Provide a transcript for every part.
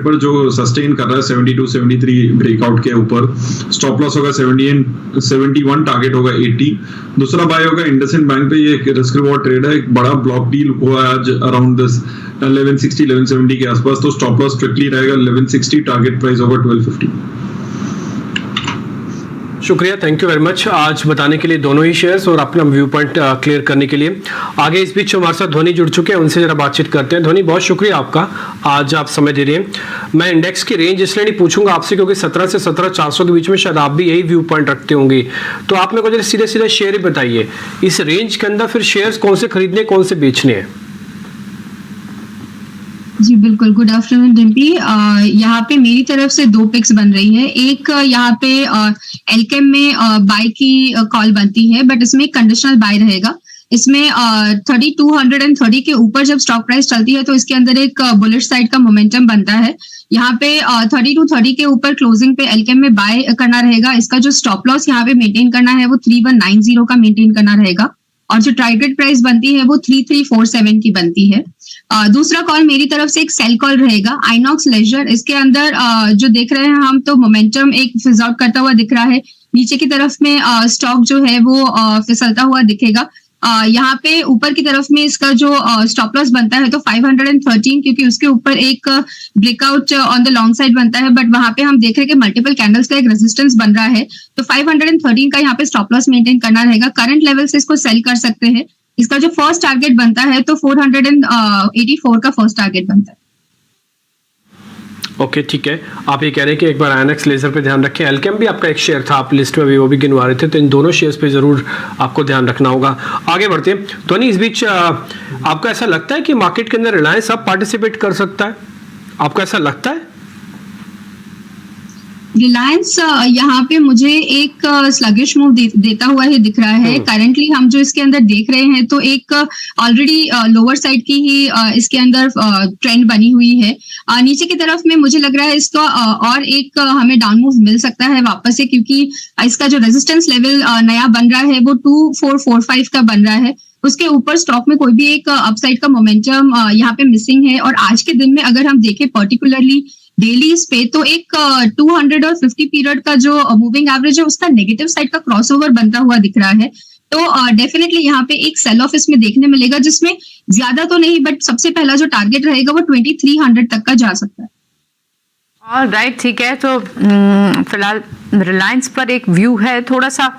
पर जो सस्टेन कर रहा है 72 73 ब्रेकआउट के ऊपर, स्टॉप लॉस होगा 71, टारगेट होगा 80। दूसरा बाय होगा इंडसइंड बैंक पे, ये रिस्क रिवॉर्ड ट्रेड है, एक बड़ा ब्लॉक डील हुआ है आज अराउंड दिस 1160 1170 के आसपास, तो स्टॉप लॉस स्ट्रिक्टली रहेगा 1160, टारगेट प्राइस होगा 1250। शुक्रिया, थैंक यू वेरी मच आज बताने के लिए दोनों ही शेयर्स और अपना व्यू पॉइंट क्लियर करने के लिए। आगे इस बीच हमारे साथ धोनी जुड़ चुके हैं, उनसे जरा बातचीत करते हैं। धोनी, बहुत शुक्रिया आपका, आज आप समय दे रहे हैं। मैं इंडेक्स की रेंज इसलिए नहीं पूछूंगा आपसे क्योंकि 17 से 17,400 के बीच में शायद आप भी यही व्यू पॉइंट रखते होंगे, तो आप मेरे को जरा सीधे सीधे शेयर ही बताइए, इस रेंज के अंदर फिर शेयर्स कौन से खरीदने कौन से बेचने हैं? जी बिल्कुल, गुड आफ्टरनून डिम्पी। यहाँ पे मेरी तरफ से 2 पिक्स बन रही है। एक यहाँ पे एलकेम में बाय की कॉल बनती है, बट इसमें कंडीशनल बाय रहेगा। इसमें 3230 के ऊपर जब स्टॉक प्राइस चलती है तो इसके अंदर एक बुलिश साइड का मोमेंटम बनता है। यहाँ पे 3230 के ऊपर क्लोजिंग पे एलकेम में बाय करना रहेगा। इसका जो स्टॉप लॉस यहाँ पे मेंटेन करना है वो 3190 का मेंटेन करना रहेगा, और जो टारगेट प्राइस बनती है वो 3347 की बनती है। दूसरा कॉल मेरी तरफ से एक सेल कॉल रहेगा आइनॉक्स लेजर। इसके अंदर जो देख रहे हैं हम, तो मोमेंटम एक फिज आउट करता हुआ दिख रहा है, नीचे की तरफ में स्टॉक जो है वो फिसलता हुआ दिखेगा। यहाँ पे ऊपर की तरफ में इसका जो स्टॉप लॉस बनता है तो 513, क्योंकि उसके ऊपर एक breakout on the long side बनता है, बट वहां पे हम देख रहे हैं कि मल्टीपल कैंडल्स का एक रेजिस्टेंस बन रहा है, तो 513 का यहाँ पे स्टॉप लॉस मेंटेन करना रहेगा। करंट लेवल से इसको सेल कर सकते हैं। इसका जो फर्स्ट टारगेट बनता है तो 484 का फर्स्ट टारगेट बनता है। ओके, ठीक है। आप ये कह रहे हैं कि एक बार आईएनएक्स लेजर पे ध्यान रखें। एलकेम भी आपका एक शेयर था, आप लिस्ट में भी वो भी गिनवा रहे थे, तो इन दोनों शेयर्स पे जरूर आपको ध्यान रखना होगा। आगे बढ़ते हैं। तो नहीं, इस बीच आपको ऐसा लगता है कि मार्केट के अंदर रिलायंस अब पार्टिसिपेट कर सकता है? आपको ऐसा लगता है? रिलायंस यहाँ पे मुझे एक स्लगिश मूव देता हुआ ही दिख रहा है। करंटली हम जो इसके अंदर देख रहे हैं तो एक ऑलरेडी लोअर साइड की ही इसके अंदर ट्रेंड बनी हुई है। नीचे की तरफ में मुझे लग रहा है इसका और एक हमें डाउन मूव मिल सकता है वापस से, क्योंकि इसका जो रेजिस्टेंस लेवल नया बन रहा है वो 2445 का बन रहा है। उसके ऊपर स्टॉक में कोई भी एक अपसाइड का मोमेंटम यहाँ पे मिसिंग है। और आज के दिन में अगर हम देखें पर्टिकुलरली डेलीज पे, तो एक 200 और 50 पीरियड का जो मूविंग एवरेज है उसका नेगेटिव साइड का क्रॉसओवर बनता हुआ दिख रहा है। तो डेफिनेटली यहाँ पे एक सेल ऑफ इसमें देखने मिलेगा, जिसमें ज्यादा तो नहीं, बट सबसे पहला जो टारगेट रहेगा वो 2300 तक का जा सकता है। राइट, ठीक है। तो फिलहाल रिलायंस पर एक व्यू है, थोड़ा सा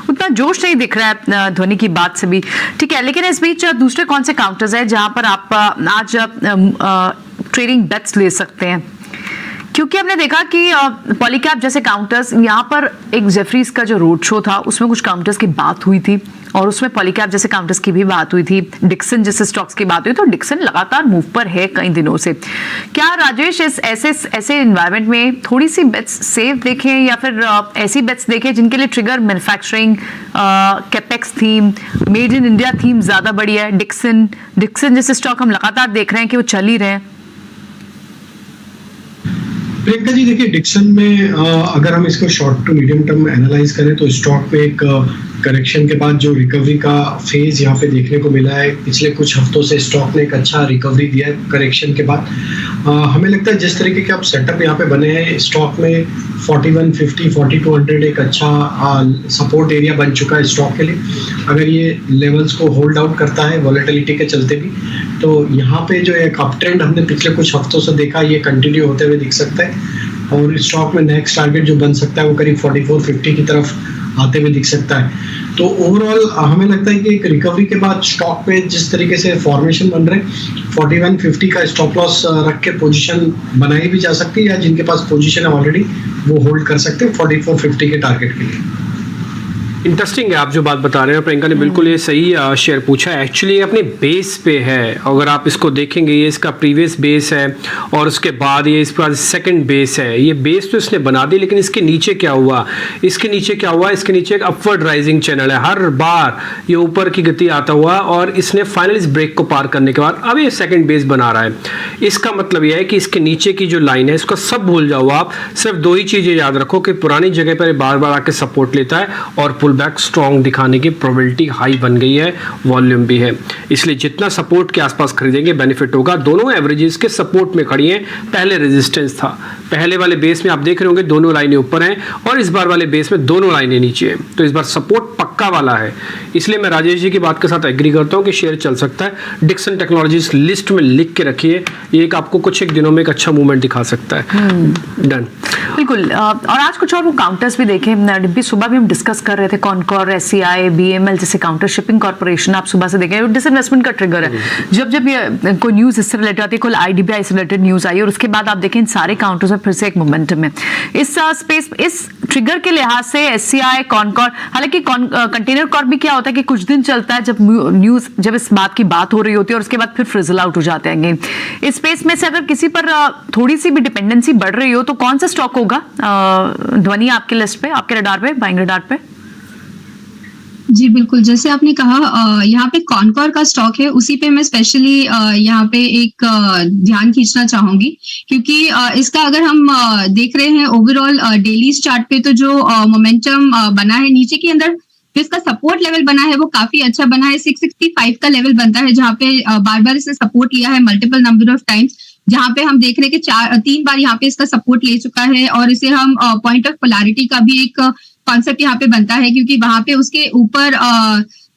उतना जोश नहीं दिख रहा है धोनी की बात से भी, ठीक है। लेकिन इस बीच दूसरे कौन से काउंटर्स है जहां पर आप आज ट्रेडिंग बेट्स ले सकते हैं? क्योंकि हमने देखा कि पॉलीकैप जैसे काउंटर्स, यहाँ पर एक जेफरीज का जो रोड शो था उसमें कुछ काउंटर्स की बात हुई थी, और उसमें पॉलीकैप जैसे काउंटर्स की भी बात हुई थी, डिक्सन जैसे स्टॉक्स की बात हुई। तो डिक्सन लगातार मूव पर है कई दिनों से। क्या राजेश इस ऐसे एनवायरनमेंट में थोड़ी सी बेट्स सेफ देखें, या फिर ऐसी बेट्स देखें जिनके लिए trigger manufacturing, capex theme, made in India theme ज्यादा बढ़िया है? डिक्सन जैसे स्टॉक हम लगातार देख रहे हैं कि वो चल ही रहे हैं। प्रियंका जी, देखिए डिक्सन में अगर हम इसको short to medium term analyse करें तो स्टॉक में एक करेक्शन के बाद जो रिकवरी का फेज यहाँ पे देखने को मिला है। पिछले कुछ हफ्तों से स्टॉक ने एक अच्छा रिकवरी दिया है करेक्शन के बाद। हमें लगता है जिस तरीके के अब सेटअप यहाँ पे बने हैं स्टॉक में, 4150 4200 एक अच्छा सपोर्ट एरिया बन चुका है स्टॉक के लिए। अगर ये लेवल्स को होल्ड आउट करता है वॉलेटिलिटी के चलते भी, तो यहाँ पे जो एक अप ट्रेंड हमने पिछले कुछ हफ्तों से देखा ये कंटिन्यू होते हुए दिख सकता है। और स्टॉक में नेक्स्ट टारगेट जो बन सकता है वो करीब 4450 की तरफ आते हुए दिख सकता है। तो ओवरऑल हमें लगता है कि एक रिकवरी के बाद स्टॉक पे जिस तरीके से फॉर्मेशन बन रहे, 4150 का स्टॉप लॉस रख के पोजीशन बनाई भी जा सकती है, या जिनके पास पोजीशन है ऑलरेडी वो होल्ड कर सकते हैं 4450 के टारगेट के लिए। इंटरेस्टिंग है आप जो बात बता रहे हैं, प्रियंका ने बिल्कुल ये सही शेयर पूछा है। एक्चुअली अपने बेस पे है, अगर आप इसको देखेंगे ये इसका प्रीवियस बेस है और उसके बाद ये इसका सेकंड बेस है। ये बेस तो इसने बना दी, लेकिन इसके नीचे क्या हुआ, इसके नीचे एक अपवर्ड राइजिंग चैनल है। हर बार ये ऊपर की गति आता हुआ और इसने फाइनल इस ब्रेक को पार करने के बाद अब ये सेकेंड बेस बना रहा है। इसका मतलब यह है कि इसके नीचे की जो लाइन है इसको सब भूल जाओ आप, सिर्फ 2 ही चीज़ें याद रखो कि पुरानी जगह पर बार बार आके सपोर्ट लेता है और पुल पुल बैक स्ट्रॉन्ग दिखाने की प्रोबेबिलिटी हाई बन गई है, वॉल्यूम भी है, इसलिए जितना सपोर्ट के आसपास खरीदेंगे बेनिफिट होगा। दोनों एवरेजेस के सपोर्ट में खड़ी हैं, पहले रेजिस्टेंस था, पहले वाले बेस में आप देख रहे होंगे दोनों लाइनें ऊपर हैं और इस बार वाले बेस में दोनों लाइनें नीचे हैं, तो इस बार सपोर्ट पक्का वाला है। इसलिए मैं राजेश जी की बात के साथ एग्री करता हूं कि शेयर चल सकता है। डिक्सन टेक्नोलॉजीज लिस्ट में लिख के रखिए, ये एक आपको कुछ एक दिनों में एक अच्छा मूवमेंट दिखा सकता है। डन। बिल्कुल। और आज कुछ और वो काउंटर्स भी देखे डिब्बी, सुबह भी हम डिस्कस कर रहे थे कॉनकॉर, एससीआई, बीएमएल जैसे काउंटर, शिपिंग कॉर्पोरेशन आप सुबह से देखें, डिसइन्वेस्टमेंट का ट्रिगर है। जब ये कोई न्यूज इससे रिलेटेड आती है, कोई आईडीबीआई से रिलेटेड न्यूज आई और उसके बाद आप देखें इन सारे काउंटर्स में फिर से एक मोमेंटम है। इस स्पेस, इस ट्रिगर के लिहाज से एससीआई, कॉनकॉर, हालांकि कंटेनर कॉर्प भी क्या होता है कि कुछ दिन चलता है जब इस बात की बात हो रही होती है और उसके बाद फिर फ्रिजल आउट हो जाते हैं। इस स्पेस में से अगर किसी पर थोड़ी सी भी डिपेंडेंसी बढ़ रही हो तो कौन सा स्टॉक होगा ध्वनि आपके लिस्ट पे, आपके रडार पे, बाइंग रडार पे? जी बिल्कुल, जैसे आपने कहा यहाँ पे कॉनकॉर का स्टॉक है, उसी पे मैं स्पेशली यहाँ पे एक ध्यान खींचना चाहूंगी, क्योंकि इसका अगर हम देख रहे हैं ओवरऑल डेली चार्ट पे तो जो मोमेंटम बना है नीचे के अंदर, जो इसका सपोर्ट लेवल बना है वो काफी अच्छा बना है। 665 का लेवल बनता है जहाँ पे बार बार इसने सपोर्ट लिया है मल्टीपल नंबर ऑफ टाइम्स, जहाँ पे हम देख रहे हैं कि 3 बार यहाँ पे इसका सपोर्ट ले चुका है और इसे हम पॉइंट ऑफ पोलैरिटी का भी एक कॉन्सेप्ट यहाँ पे बनता है, क्योंकि वहां पे उसके ऊपर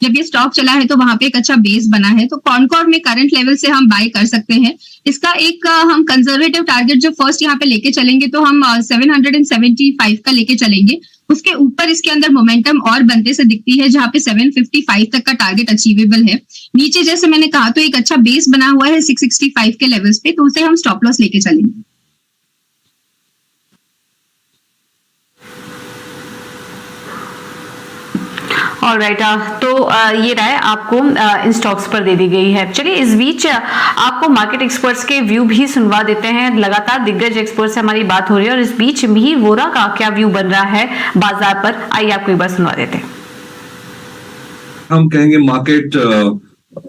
जब ये स्टॉक चला है तो वहां पे एक अच्छा बेस बना है। तो कॉनकॉर में करंट लेवल से हम बाय कर सकते हैं। इसका एक हम कंजर्वेटिव टारगेट जो फर्स्ट यहाँ पे लेके चलेंगे तो हम 775 का लेके चलेंगे। उसके ऊपर इसके अंदर मोमेंटम और बनते से दिखती है, जहाँ पे 755 तक का टारगेट अचीवेबल है। नीचे जैसे मैंने कहा तो एक अच्छा बेस बना हुआ है 665 के लेवल्स पे, तो उसे हम स्टॉप लॉस लेके चलेंगे। ऑलराइट, तो ये राय आपको इन स्टॉक्स पर दे दी गई है। चलिए इस बीच आपको मार्केट एक्सपर्ट्स के व्यू भी सुनवा देते हैं। लगातार दिग्गज एक्सपर्ट से हमारी बात हो रही है और इस बीच मिहिर वोरा का क्या व्यू बन रहा है बाजार पर, आइए आपको एक बार सुनवा देते हैं। हम कहेंगे market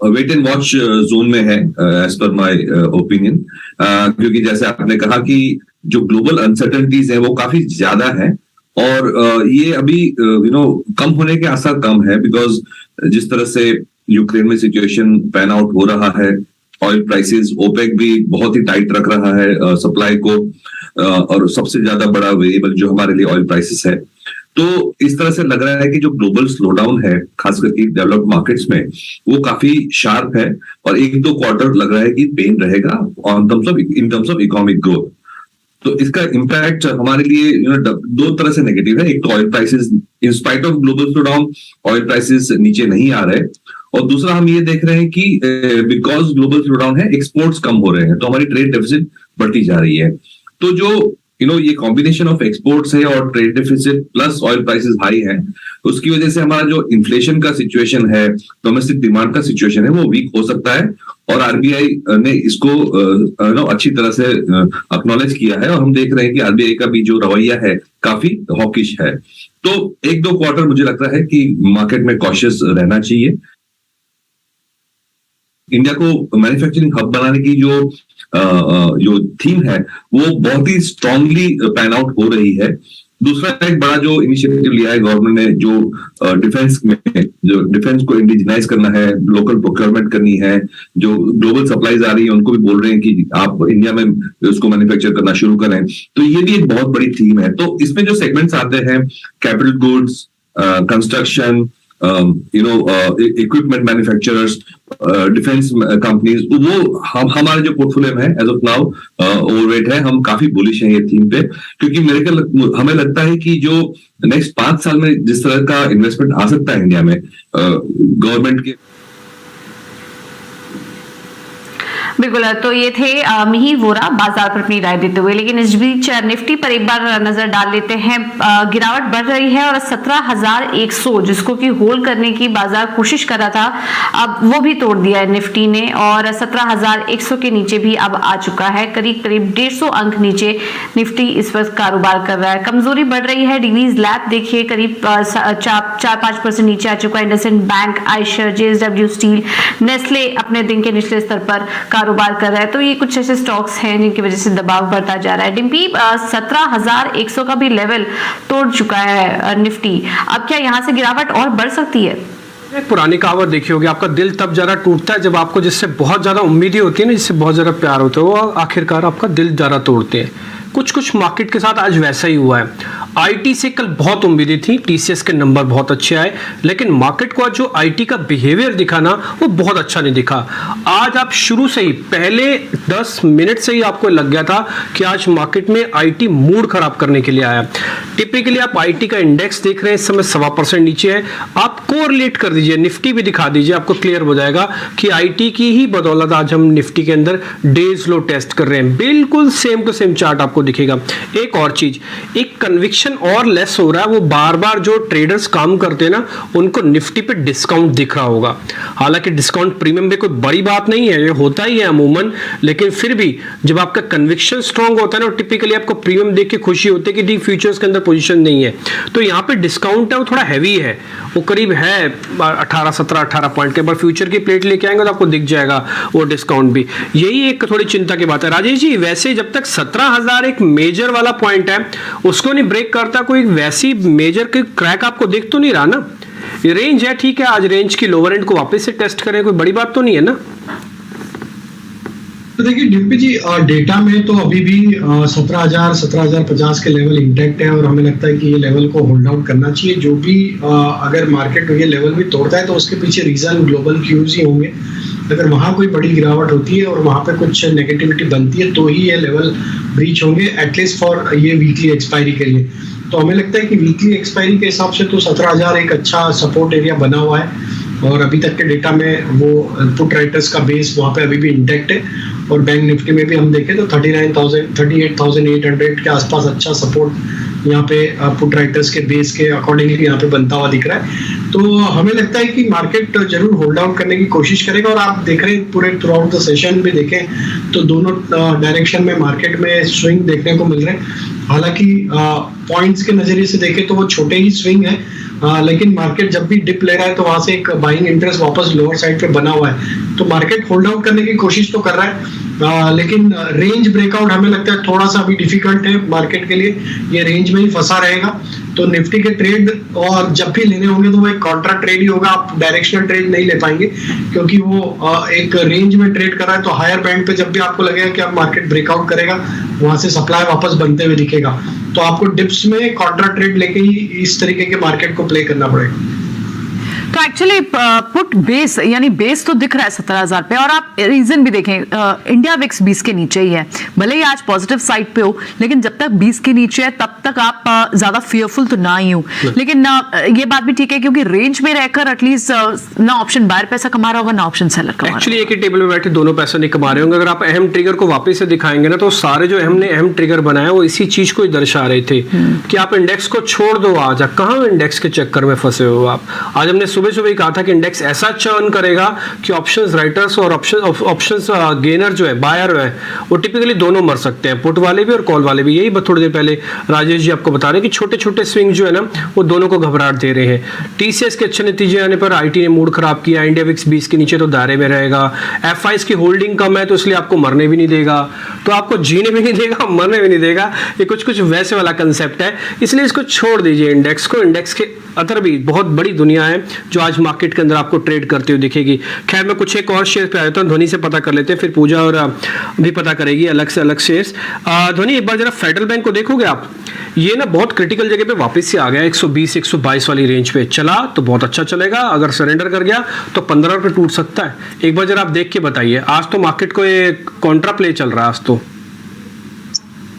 wait and watch zone में है एज पर माय ओपिनियन, क्योंकि जैसे आपने कहा कि जो ग्लोबल अनसर्टेनिटीज है वो काफी ज्यादा है और ये अभी कम होने के आसार कम है, बिकॉज जिस तरह से यूक्रेन में सिचुएशन पैन आउट हो रहा है, ऑयल प्राइसेस, ओपेक भी बहुत ही टाइट रख रहा है सप्लाई को, और सबसे ज्यादा बड़ा वेरिएबल जो हमारे लिए ऑयल प्राइसेस है। तो इस तरह से लग रहा है कि जो ग्लोबल स्लोडाउन है खास करके डेवलप्ड मार्केट्स में वो काफी शार्प है और 1-2 क्वार्टर लग रहा है कि पेन रहेगा in terms of economic growth. तो इसका इम्पैक्ट हमारे लिए दो तरह से नेगेटिव है। एक तो oil prices, in spite of global slowdown oil prices नीचे नहीं आ रहे, और दूसरा हम ये देख रहे हैं कि बिकॉज ग्लोबल स्लोडाउन है एक्सपोर्ट्स कम हो रहे हैं, तो हमारी ट्रेड डेफिसिट बढ़ती जा रही है। तो जो ये कॉम्बिनेशन ऑफ एक्सपोर्ट्स है और trade deficit plus oil prices high है, उसकी वजह से हमारा जो इन्फ्लेशन का सिचुएशन है, डोमेस्टिक डिमांड का सिचुएशन है, वो वीक हो सकता है। और आरबीआई ने इसको अच्छी तरह से एक्नॉलेज किया है और हम देख रहे हैं कि आरबीआई का भी जो रवैया है काफी हॉकिश है। तो 1-2 क्वार्टर मुझे लगता है कि मार्केट में कॉशियस रहना चाहिए। इंडिया को मैन्युफैक्चरिंग हब बनाने की जो थीम है वो बहुत ही स्ट्रांगली पैन आउट हो रही है। दूसरा एक बड़ा जो इनिशिएटिव लिया है गवर्नमेंट ने, जो डिफेंस में, जो डिफेंस को इंडिजिनाइज करना है, लोकल प्रोक्योरमेंट करनी है, जो ग्लोबल सप्लाईज आ रही है उनको भी बोल रहे हैं कि आप इंडिया में उसको मैन्युफैक्चर करना शुरू करें, तो ये भी एक बहुत बड़ी थीम है। तो इसमें जो सेगमेंट्स आते हैं, capital goods, construction, equipment manufacturers, defence companies, वो हमारे जो पोर्टफोलियो में है एज ऑफ नाउ ओवरवेट है। हम काफी बुलिश हैं ये थीम पे, क्योंकि हमें लगता है कि जो नेक्स्ट 5 साल में जिस तरह का इन्वेस्टमेंट आ सकता है इंडिया में गवर्नमेंट के। बिल्कुल, तो ये थे मिहिर वोरा बाजार पर अपनी राय देते हुए। लेकिन इस बीच निफ्टी पर एक बार नजर डाल लेते हैं। गिरावट बढ़ रही है और 17,100 जिसको कि होल्ड करने की बाजार कोशिश कर रहा था, अब वो भी तोड़ दिया है निफ्टी ने और 17,100 के नीचे भी अब आ चुका है। करीब 150 अंक नीचे निफ्टी इस वक्त कारोबार कर रहा है। कमजोरी बढ़ रही है। डिवीज लैब देखिए करीब 4-5% नीचे आ चुका है। IndusInd bank, Eicher, JSW steel, Nestle अपने दिन के निचले स्तर पर कारोबार कर रहा है, तो ये कुछ ऐसे स्टॉक्स हैं जिनकी वजह से दबाव बढ़ता जा रहा है। डिम्पी, 17,100 का भी लेवल तोड़ चुका है निफ्टी, अब क्या यहाँ से गिरावट और बढ़ सकती है? एक पुरानी कहावत देखी होगी, आपका दिल तब ज्यादा टूटता है जब आपको जिससे बहुत ज्यादा उम्मीदें होती है ना, जिससे बहुत ज्यादा प्यार होता है, वो आखिरकार आपका दिल ज्यादा तोड़ते हैं। कुछ मार्केट के साथ आज वैसा ही हुआ है। आईटी से कल बहुत उम्मीदें थी, टीसीएस के नंबर बहुत अच्छे आए, लेकिन मार्केट को आज जो आईटी का बिहेवियर दिखा ना, वो बहुत अच्छा नहीं दिखा। आज आप शुरू से ही पहले 10 मिनट से ही आपको लग गया था कि आज मार्केट में आईटी मूड खराब करने के लिए आया। टिपिकली आप आईटी का इंडेक्स देख रहे हैं, इस समय 1.25% नीचे है। आप कोरिलेट कर दीजिए, निफ्टी भी दिखा दीजिए, आपको क्लियर हो जाएगा कि आईटी की ही बदौलत आज हम निफ्टी के अंदर डेज लो टेस्ट कर रहे हैं। बिल्कुल सेम टू सेम चार्ट आपको दिखेगा। एक और चीज, एक कन्विक्शन और लेस हो रहा है, वो बार बार जो ट्रेडर्स काम करते हैं ना, उनको निफ्टी पे डिस्काउंट दिख रहा होगा। हालांकि डिस्काउंट प्रीमियम में कोई बड़ी बात नहीं है, ये होता ही है अमूमन, लेकिन फिर भी जब आपका कन्विक्शन स्ट्रांग होता है ना, टिपिकली आपको प्रीमियम देख के खुशी होती है कि डी फ्यूचर्स के अंदर पोजीशन नहीं है। तो यहाँ पे डिस्काउंट है, वो थोड़ा हैवी है, वो करीब है 18 पॉइंट के। बाद फ्यूचर की प्लेट लेके आएंगे तो आपको दिख जाएगा वो डिस्काउंट भी। यही एक थोड़ी चिंता की बात है। राजेश जी, वैसे जब तक 17,000 एक मेजर वाला पॉइंट है, उसको नहीं ब्रेक करता, कोई वैसी मेजर की क्रैक आपको दिख तो नहीं रहा ना। ये रेंज है, ठीक है, आज रेंज की लोअर एंड को वापस से टेस्ट करें, कोई बड़ी बात तो नहीं है ना। तो देखिए डिम्पी जी, डेटा में तो अभी भी 17,050 के लेवल इंटैक्ट है और हमें लगता है कि ये लेवल को होल्ड आउट करना चाहिए। जो भी अगर मार्केट ये लेवल भी तोड़ता है तो उसके पीछे रीजन ग्लोबल क्यूज ही होंगे। अगर वहाँ कोई बड़ी गिरावट होती है और वहाँ पे कुछ नेगेटिविटी बनती है तो ही ये लेवल ब्रीच होंगे, एटलीस्ट फॉर ये वीकली एक्सपायरी के लिए। तो हमें लगता है कि वीकली एक्सपायरी के हिसाब से तो 17,000 एक अच्छा सपोर्ट एरिया बना हुआ है और अभी तक के डेटा में वो पुट राइटर्स का बेस वहाँ पे अभी भी इंटैक्ट है। और बैंक निफ्टी में भी हम देखें तो 38,800 के आसपास अच्छा सपोर्ट यहाँ पे पुट राइटर्स के बेस के अकॉर्डिंगली यहाँ पे बनता हुआ दिख रहा है। तो हमें लगता है कि मार्केट जरूर होल्ड आउट करने की कोशिश करेगा। और आप देख रहे हैं पूरे थ्रू आउट द सेशन भी देखें तो दोनों डायरेक्शन में मार्केट में स्विंग देखने को मिल रहे हैं। हालांकि पॉइंट्स के नजरिए से देखें तो वो छोटे ही स्विंग है, लेकिन मार्केट जब भी डिप ले रहा है तो वहां से एक बाइंग इंटरेस्ट वापस लोअर साइड पे बना हुआ है। तो मार्केट होल्ड आउट करने की कोशिश तो कर रहा है, लेकिन रेंज ब्रेकआउट हमें लगता है थोड़ा सा अभी डिफिकल्ट है मार्केट के लिए। ये रेंज में ही फंसा रहेगा। तो निफ्टी के ट्रेड और जब भी लेने होंगे तो वो एक कॉन्ट्रा ट्रेड ही होगा, आप डायरेक्शनल ट्रेड नहीं ले पाएंगे क्योंकि वो एक रेंज में ट्रेड कर रहा है। तो हायर बैंड पे जब भी आपको लगेगा कि आप मार्केट ब्रेकआउट करेगा, वहां से सप्लाई वापस बनते हुए दिखेगा, तो आपको डिप्स में कॉन्ट्रा ट्रेड लेके ही इस तरीके के मार्केट को प्ले करना पड़ेगा। तो एक्चुअली पुट बेस यानी बेस तो दिख रहा है 17,000 पे, और आप रीजन भी देखें, इंडिया विक्स 20 के नीचे ही है। भले ही आज पॉजिटिव साइड पे हो, लेकिन जब तक 20 के नीचे है तब तक आप ज्यादा फियरफुल तो ना ही हो। लेकिन ये बात भी ठीक है क्योंकि रेंज में रहकर एटलीस्ट ना ऑप्शन बायर पैसा कमा रहा होगा ना ऑप्शन सेलर कमा रहा होगा। एक्चुअली एक ही टेबल में बैठे दोनों पैसा नहीं कमा रहे होंगे। अगर आप अहम ट्रिगर को वापस से दिखाएंगे ना, तो सारे जो हमने अहम ट्रिगर बनाया वो इसी चीज को ही दर्शा रहे थे कि आप इंडेक्स को छोड़ दो। आज कहाँ इंडेक्स के चक्कर में फंसे हो आप। आज हमने सुबह सुबह ही कहा था कि इंडेक्स ऐसा चर्न करेगा कि ऑप्शंस राइटर्स और ऑप्शंस गेनर जो है, बायर है, वो टिपिकली दोनों मर सकते हैं, पुट वाले भी और कॉल वाले भी। यही थोड़ी देर पहले राजेश जी आपको बता रहे हैं कि छोटे छोटे स्विंग जो है ना, वो दोनों को घबराहट दे रहे हैं। टीसीएस के अच्छे नतीजे आने पर आईटी ने मूड खराब किया। इंडिया विक्स 20 के नीचे तो दायरे में रहेगा। एफआईएस की होल्डिंग कम है तो इसलिए आपको मरने भी नहीं देगा, तो आपको जीने भी नहीं देगा, मरने भी नहीं देगा। ये कुछ वैसे वाला कंसेप्ट है, इसलिए इसको छोड़ दीजिए इंडेक्स को। इंडेक्स के अंदर भी बहुत बड़ी दुनिया है जो आज मार्केट के अंदर आपको ट्रेड करते हुए दिखेगी। खैर, मैं कुछ एक और शेयर पे आया था, ध्वनि से पता कर लेते हैं, फिर पूजा और भी पता करेगी अलग से अलग शेयर्स। ध्वनि, एक बार जरा फेडरल बैंक को देखोगे आप, ये ना बहुत क्रिटिकल जगह पे वापस से आ गया। 120-122 वाली रेंज पे चला तो बहुत अच्छा चलेगा, अगर सरेंडर कर गया तो 15 रुपये टूट सकता है। एक बार जरा आप देख के बताइए। आज तो मार्केट को एक कॉन्ट्रा प्ले चल रहा है आज तो।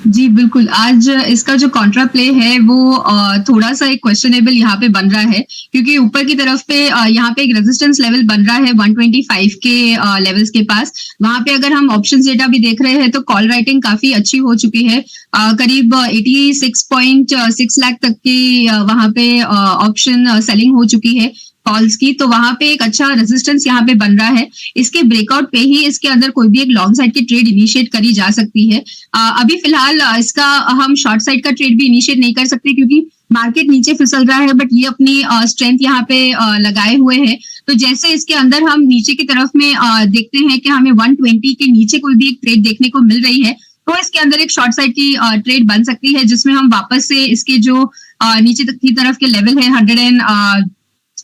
जी बिल्कुल, आज इसका जो कॉन्ट्रा प्ले है वो थोड़ा सा एक क्वेश्चनेबल यहाँ पे बन रहा है क्योंकि ऊपर की तरफ पे यहाँ पे एक रेजिस्टेंस लेवल बन रहा है 125 के लेवल्स के पास। वहां पे अगर हम ऑप्शंस डेटा भी देख रहे हैं तो कॉल राइटिंग काफी अच्छी हो चुकी है, करीब 86.6 लाख तक की वहां पे ऑप्शन सेलिंग हो चुकी है कॉल्स की। तो वहां पे एक अच्छा रेजिस्टेंस यहाँ पे बन रहा है। इसके ब्रेकआउट पे ही इसके अंदर कोई भी एक लॉन्ग साइड की ट्रेड इनिशिएट करी जा सकती है। अभी फिलहाल इसका हम शॉर्ट साइड का ट्रेड भी इनिशिएट नहीं कर सकते क्योंकि मार्केट नीचे फिसल रहा है बट ये अपनी स्ट्रेंथ यहाँ पे लगाए हुए है। तो जैसे इसके अंदर हम नीचे की तरफ में देखते हैं कि हमें 120 के नीचे कोई भी एक ट्रेड देखने को मिल रही है, तो इसके अंदर एक शॉर्ट साइड की ट्रेड बन सकती है, जिसमें हम वापस से इसके जो नीचे तक की तरफ के लेवल है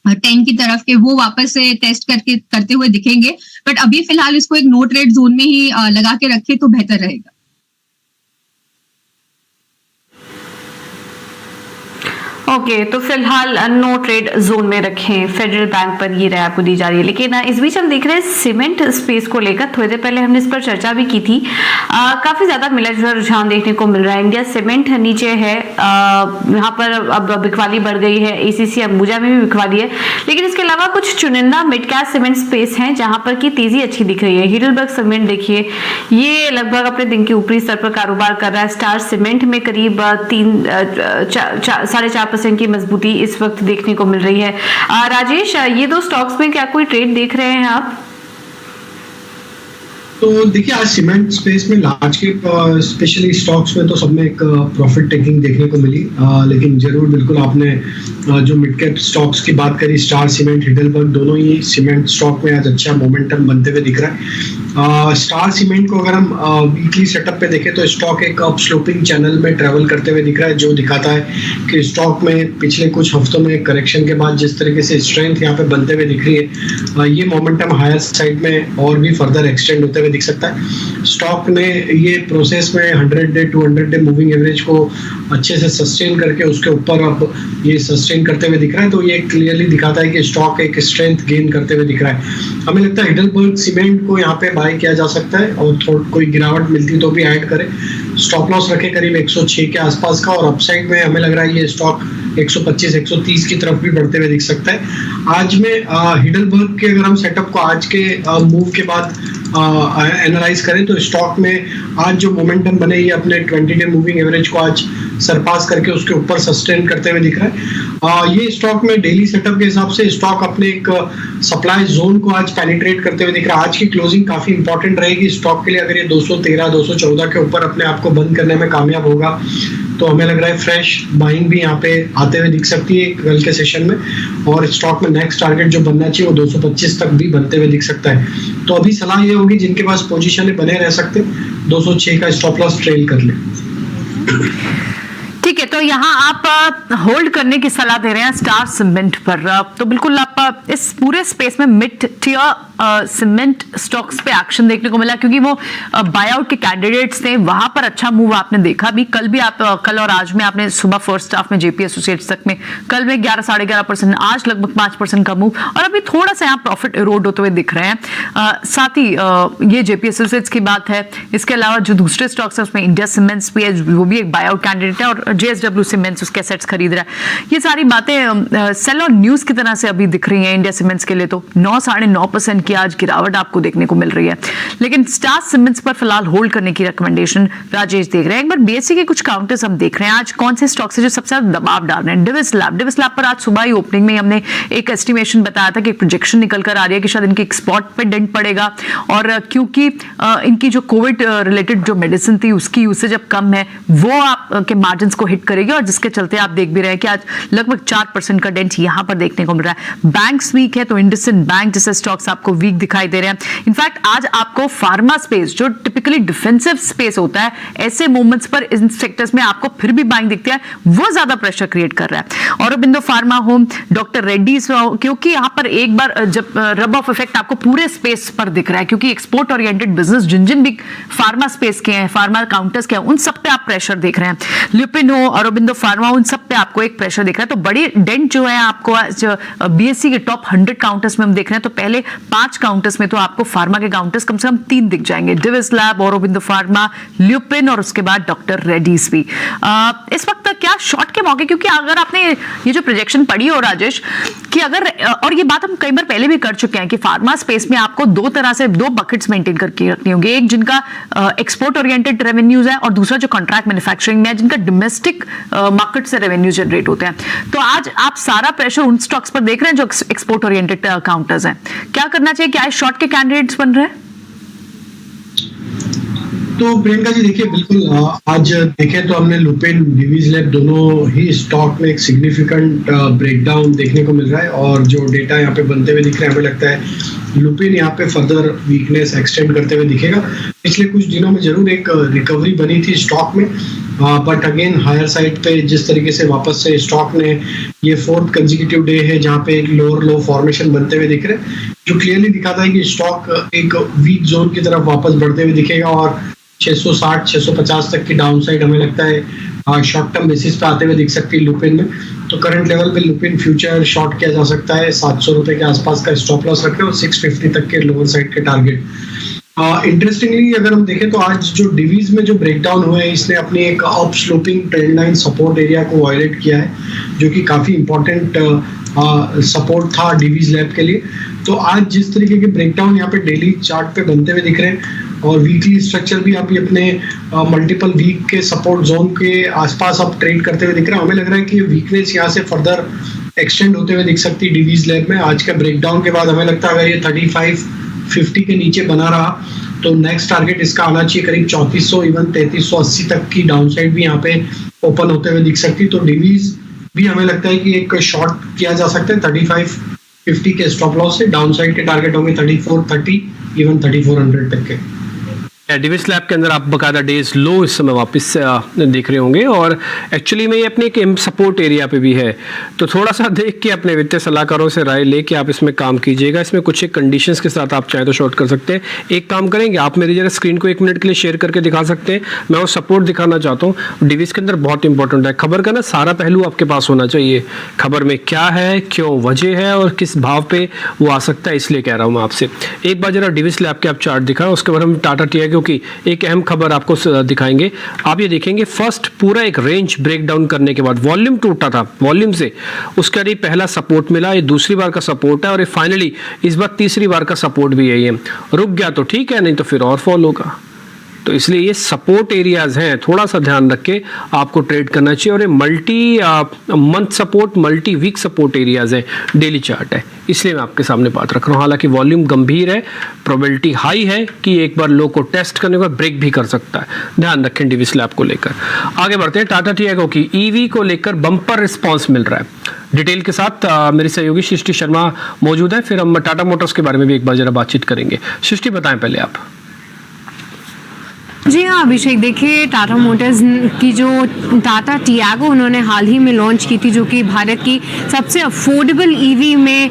110 की तरफ के, वो वापस से टेस्ट करते हुए दिखेंगे। बट अभी फिलहाल इसको एक नो ट्रेड जोन में ही लगा के रखे तो बेहतर रहेगा। ओके, तो फिलहाल नो ट्रेड जोन में रखें, फेडरल बैंक पर ये राय आपको दी जा रही है। लेकिन इस बीच हम देख रहे हैं सीमेंट स्पेस को लेकर, थोड़ी देर पहले हमने इस पर चर्चा भी की थी, काफी ज्यादा मिला जुला रुझान देखने को मिल रहा है। इंडिया सीमेंट नीचे है, यहाँ पर अब बिकवाली बढ़ गई है, एसीसी अंबुजा में भी बिकवाली है, लेकिन इसके अलावा कुछ चुनिंदा मिड कैप सीमेंट स्पेस हैं जहां पर की तेजी अच्छी दिख रही है। हिडलबर्ग सीमेंट देखिए, ये लगभग अपने दिन के ऊपरी स्तर पर कारोबार कर रहा है। स्टार सीमेंट में करीब 3.5% की मजबूती इस वक्त देखने को मिल रही है। राजेश, ये दो स्टॉक्स में क्या कोई ट्रेड देख रहे हैं आप? तो देखिए, आज सीमेंट स्पेस में लार्ज कैप स्पेशली स्टॉक्स में तो सब में एक प्रॉफिट टेकिंग देखने को मिली, लेकिन जरूर बिल्कुल आपने जो मिड कैप स्टॉक्स की बात करी, स्टार सीमेंट, हिडलबर्ग, दोनों ही सीमेंट स्टॉक में आज अच्छा मोमेंटम बनते हुए दिख रहा है। स्टार सीमेंट को अगर हम वीकली सेटअप पे देखें तो स्टॉक एक अप स्लोपिंग चैनल में ट्रेवल करते हुए दिख रहा है, जो दिखाता है कि स्टॉक में पिछले कुछ हफ्तों में करेक्शन के बाद जिस तरीके से स्ट्रेंथ यहाँ पे बनते हुए दिख रही है, ये मोमेंटम हायर साइड में और भी फर्दर एक्सटेंड होते हुए दिख सकता है। स्टॉक ने ये प्रोसेस में 100 डे 200 डे मूविंग एवरेज को अच्छे से सस्टेन करके उसके ऊपर अब ये सस्टेन करते हुए दिख रहा है, तो ये क्लियरली दिखाता है कि स्टॉक एक स्ट्रेंथ गेन करते हुए दिख रहा है। हमें लगता है हिडलबर्ग सीमेंट को यहाँ पे बाय किया जा सकता है, और कोई गिरावट मिलती तो भी ऐड करें। स्टॉप लॉस रखे करीब 106 के आसपास का, और अपसाइड में हमें लग रहा है ये स्टॉक 125 130 की तरफ भी बढ़ते हुए दिख सकता है। आज में हिडलबर्ग के अगर हम सेटअप को आज के मूव के बाद एनालाइज करें तो स्टॉक में आज जो मोमेंटम बने, ये अपने 20 डे मूविंग एवरेज को आज सरपास करके उसके ऊपर सस्टेन करते हुए दिख रहा है। ये स्टॉक में डेली सेटअप के हिसाब से स्टॉक अपने एक सप्लाई जोन को आज पेनिट्रेट करते हुए दिख रहा है। आज की क्लोजिंग काफी इंपॉर्टेंट रहेगी स्टॉक के लिए। अगर ये 213 214 के ऊपर अपने आप को बंद करने में कामयाब होगा तो हमें लग रहा है फ्रेश बाइंग भी यहाँ पे आते हुए दिख सकती है कल के सेशन में, और स्टॉक में नेक्स्ट टारगेट जो बनना चाहिए वो 225 तक भी बनते हुए दिख सकता है। तो अभी सलाह ये होगी जिनके पास पोजीशन बने रह सकते 206 का स्टॉप लॉस ट्रेल कर ले। ठीक है, तो यहाँ आप होल्ड करने की सलाह दे रहे हैं स्टार सीमेंट पर। तो बिल्कुल आप इस पूरे स्पेस में मिड टियर सीमेंट स्टॉक्स पे एक्शन देखने को मिला, क्योंकि वो बायआउट के कैंडिडेट्स थे, वहां पर अच्छा मूव आपने देखा भी। कल भी आप कल और आज में आपने सुबह फर्स्ट हाफ में जेपी एसोसिएट्स तक में कल में 11 साढ़े 11%, आज लगभग 5% का मूव, और अभी थोड़ा सा यहाँ प्रॉफिट इरोड होते हुए दिख रहे हैं। साथ ही ये जेपी एसोसिएट्स की बात है। इसके अलावा जो दूसरे स्टॉक्स है उसमें इंडिया सीमेंट्स भी है, वो भी एक बायआउट कैंडिडेट है, और जेएसडब्ल्यू सीमेंट्स उसके एसेट्स खरीद रहा है। ये सारी बातें सेल ऑन न्यूज की तरह से अभी दिख रही हैं इंडिया सीमेंट्स के लिए। तो 9 साढ़े 9% की आज गिरावट आपको देखने को मिल रही है, लेकिन स्टार सीमेंट्स पर फिलहाल होल्ड करने की रिकमेंडेशन राजेश देख रहे हैं। एक बार बीएससी के कुछ काउंटर्स हम देख रहे हैं। आज कौन से स्टॉक्स है जो सबसे ज्यादा दबाव डाल रहे हैं? डिविस लैब पर आज सुबह ही ओपनिंग में हमने एक एस्टिमेशन बताया था कि प्रोजेक्शन निकल कर आ रही है कि शायद इनके एक्सपोर्ट पे डेंट पड़ेगा, और क्योंकि इनकी जो कोविड रिलेटेड जो मेडिसिन थी उसकी यूसेज अब कम है, वो आपके मार्जिन को हिट करेगी, और जिसके चलते आप देख भी रहे हैं कि आज लगभग 4% का डेंट यहां पर देखने को मिल रहा है। बैंक्स वीक है, तो इंडसइंड बैंक जैसे स्टॉक्स आपको वीक दिखाई दे रहे हैं। इनफैक्ट आज आपको फार्मा स्पेस जो टिपिकली डिफेंसिव स्पेस होता है, ऐसे मोमेंट्स पर इन सेक्टर्स में आपको फिर भी बाइंग दिखती है, वो ज्यादा प्रेशर क्रिएट कर रहा है। औरोबिंदो फार्मा हो, डॉक्टर रेड्डीज हो, क्योंकि यहां पर एक बार जब रब ऑफ इफेक्ट आपको पूरे स्पेस पर दिख रहा है, क्योंकि एक्सपोर्ट ओरिएंटेड बिजनेस जिन भी फार्मा स्पेस के हैं, फार्मा काउंटर्स के हैं, उन सब पे आप प्रेशर देख रहे हैं। ल्यूपिन हो, औरोबिंदो फार्मा, उन सब पे आपको एक प्रेशर दिख रहा है। तो बड़ी डेंट जो है आपको बीएससी के टॉप 100 काउंटर्स में हम देख रहे हैं, तो पहले 5 काउंटर्स में तो आपको फार्मा के काउंटर्स कम से कम 3 दिख जाएंगे, डिविस लैब, औरोबिंदो फार्मा, ल्यूपिन, और उसके बाद डॉक्टर रेड्डीज भी। इस वक्त क्या शॉर्ट के मौके, क्योंकि अगर आपने ये जो प्रोजेक्शन पढ़ी हो राजेश, कि अगर, और ये बात हम कई बार पहले भी कर चुके हैं कि फार्मा स्पेस में आपको दो तरह से 2 बकेट्स मेंटेन करके रखनी होंगी। एक जिनका एक्सपोर्ट ओरिएंटेड रेवेन्यूज है, और दूसरा जो कॉन्ट्रैक्ट मैन्युफैक्चरिंग में है, जिनका डोमेस्टिक मार्केट से रेवेन्यू जनरेट होते हैं। तो आज आप सारा प्रेशर उन स्टॉक्स पर देख रहे हैं जो एक्सपोर्ट ओरिएंटेड काउंटर्स हैं। क्या करना चाहिए? क्या शॉर्ट के कैंडिडेट्स बन रहे हैं? तो प्रियंका जी देखिए बिल्कुल आज देखें तो हमने लुपिन डिवीज लैब दोनों ही स्टॉक में एक सिग्निफिकेंट ब्रेकडाउन देखने को मिल रहा है और जो डेटा यहाँ पे बनते हुए दिख रहे हैं हमें लगता है लुपिन यहाँ पे फर्दर वीकनेस एक्सटेंड करते हुए दिखेगा। पिछले कुछ दिनों में जरूर एक रिकवरी बनी थी स्टॉक में बट अगेन हायर साइड पे जिस तरीके से वापस से स्टॉक ने ये 4th कंसेक्यूटिव डे है जहाँ पे एक लोअर लो फॉर्मेशन बनते हुए दिख रहे हैं जो क्लियरली दिखाता है कि स्टॉक एक वीक जोन की तरफ वापस बढ़ते हुए दिखेगा और 660-650 तक की डाउन साइड हमें लगता है शॉर्ट टर्म बेसिस पे आते हुए दिख सकती है लुपिन में। तो करंट लेवल पे लुपिन फ्यूचर शॉर्ट किया जा सकता है 700 रुपए के आसपास का स्टॉप लॉस रखे और 650 तक के लोअर साइड के टारगेट। इंटरेस्टिंगली अगर हम देखें तो आज जो डिवीज में जो ब्रेकडाउन हुआ है इसने अपनी एक up sloping trend line support area को वायलेट किया है जो कि काफी इंपॉर्टेंट सपोर्ट था डिवीज लैब के लिए। तो आज जिस तरीके के ब्रेकडाउन यहाँ पे डेली चार्ट पे बनते हुए दिख रहे हैं और वीकली स्ट्रक्चर भी अभी अपने मल्टीपल वीक के सपोर्ट जोन के आसपास अब ट्रेड करते हुए दिख रहा है, हमें लग रहा है कि वीकनेस यहाँ से फर्दर एक्सटेंड होते हुए दिख सकती है डिवीज लैब में। आज के ब्रेकडाउन के बाद हमें लगता है अगर ये 3550 के नीचे बना रहा तो नेक्स्ट टारगेट इसका आना चाहिए करीब 3400 इवन 3380 तक की डाउन साइड भी यहाँ पे ओपन होते हुए दिख सकती है। तो डिवीज भी हमें लगता है कि एक शॉर्ट किया जा सकता है 3550 के स्टॉप लॉस से। डाउन साइड के टारगेट होंगे 3430 इवन 3400 तक के। डिविस लैब के अंदर आप बकायदा डेज लो इस समय वापस देख रहे होंगे और एक्चुअली में ये अपने एक सपोर्ट एरिया पे भी है तो थोड़ा सा देख के अपने वित्तीय सलाहकारों से राय लेके आप इसमें काम कीजिएगा। इसमें कुछ एक कंडीशंस के साथ आप चाहे तो शॉर्ट कर सकते हैं। एक काम करेंगे आप मेरी जरा स्क्रीन को 1 मिनट के लिए शेयर करके दिखा सकते हैं। मैं वो सपोर्ट दिखाना चाहता हूँ। डिविस के अंदर बहुत इंपॉर्टेंट है खबर का ना सारा पहलू आपके पास होना चाहिए। खबर में क्या है, क्यों वजह है और किस भाव पे वो आ सकता है, इसलिए कह रहा हूँ मैं आपसे। एक बार जरा डिविस लैब के आप चार्ट दिखाएं, उसके बाद हम टाटा टी क्योंकि एक अहम खबर आपको दिखाएंगे। आप ये देखेंगे फर्स्ट पूरा एक रेंज ब्रेक डाउन करने के बाद वॉल्यूम टूटा था, वॉल्यूम से उसके बाद पहला सपोर्ट मिला, ये दूसरी बार का सपोर्ट है और ये फाइनली इस बार तीसरी बार का सपोर्ट भी है। ये रुक गया तो ठीक है, नहीं तो फिर और फॉल होगा। तो इसलिए ये सपोर्ट एरियाज हैं, थोड़ा सा ध्यान रख के आपको ट्रेड करना चाहिए। और ये multi month support, multi week support areas हैं, डेली चार्ट है, इसलिए मैं आपके सामने बात रख रहा हूँ। हालांकि वॉल्यूम गंभीर है, प्रोबेबिलिटी हाई है कि एक बार लो को टेस्ट करने के बाद ब्रेक भी कर सकता है। ध्यान रखें डिविस लैब को लेकर। आगे बढ़ते हैं। टाटा टियागो की ईवी को लेकर बम्पर रिस्पॉन्स मिल रहा है। डिटेल के साथ मेरी सहयोगी सृष्टि शर्मा मौजूद है, फिर हम टाटा मोटर्स के बारे में भी एक बार जरा बातचीत करेंगे। सृष्टि बताएं पहले आप। जी हाँ अभिषेक, देखिए टाटा मोटर्स की जो टाटा टियागो उन्होंने हाल ही में लॉन्च की थी जो कि भारत की सबसे अफोर्डेबल ईवी में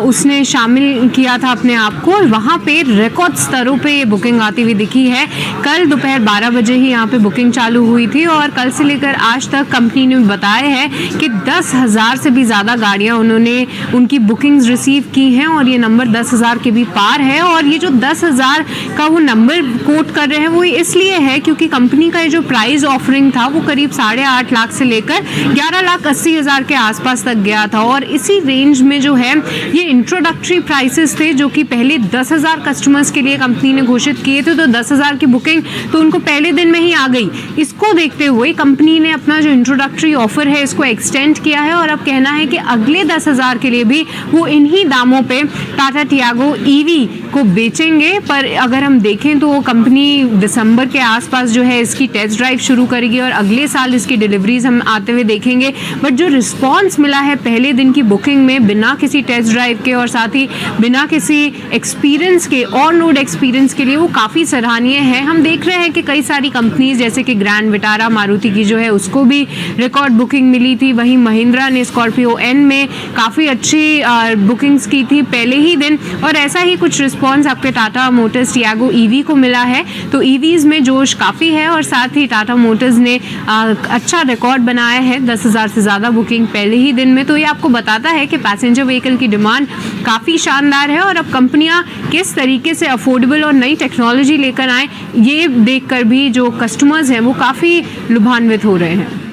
उसने शामिल किया था अपने आप को और वहाँ पे रिकॉर्ड स्तरों पे ये बुकिंग आती हुई दिखी है। कल दोपहर 12 बजे ही यहाँ पे बुकिंग चालू हुई थी और कल से लेकर आज तक कंपनी ने बताया है कि 10,000 से भी ज़्यादा गाड़ियाँ उन्होंने उनकी बुकिंग्स रिसीव की हैं और ये नंबर 10,000 के भी पार है। और ये जो 10,000 का वो नंबर कोट कर रहे हैं वो इसलिए है क्योंकि कंपनी का ये जो प्राइस ऑफरिंग था वो करीब 8.5 लाख से लेकर 11,80,000 के आसपास तक गया था और इसी रेंज में जो है ये इंट्रोडक्टरी प्राइसेस थे जो कि पहले 10,000 कस्टमर्स के लिए कंपनी ने घोषित किए थे। तो 10,000 की बुकिंग तो उनको पहले दिन में ही आ गई। इसको देखते हुए कंपनी ने अपना जो इंट्रोडक्टरी ऑफर है इसको एक्सटेंड किया है और अब कहना है कि अगले 10,000 के लिए भी वो इन्हीं दामों पे टाटा टियागो ईवी को बेचेंगे। पर अगर हम देखें तो कंपनी दिसंबर के आसपास जो है इसकी टेस्ट ड्राइव शुरू करेगी और अगले साल इसकी डिलीवरीज हम आते हुए देखेंगे। बट जो रिस्पांस मिला है पहले दिन की बुकिंग में बिना किसी टेस्ट ड्राइव के और साथ ही बिना किसी एक्सपीरियंस के और रोड एक्सपीरियंस के लिए वो काफ़ी सराहनीय है। हम देख रहे हैं कि कई सारी कंपनीज जैसे कि ग्रैंड विटारा मारुति की जो है उसको भी रिकॉर्ड बुकिंग मिली थी। वहीं महिंद्रा ने स्कॉर्पियो एन में काफ़ी अच्छी बुकिंग्स की थी पहले ही दिन और ऐसा ही कुछ रिस्पॉन्स आपके टाटा मोटर्स टियागो ईवी को मिला है। तो ईवीज में जोश काफ़ी है और साथ ही टाटा मोटर्स ने अच्छा रिकॉर्ड बनाया है 10,000 से ज़्यादा बुकिंग पहले ही दिन में। तो ये आपको बताता है कि पैसेंजर व्हीकल की डिमांड काफ़ी शानदार है और अब कंपनियां किस तरीके से अफोर्डेबल और नई टेक्नोलॉजी लेकर आए ये देखकर भी जो कस्टमर्स हैं वो काफ़ी लुभान्वित हो रहे हैं।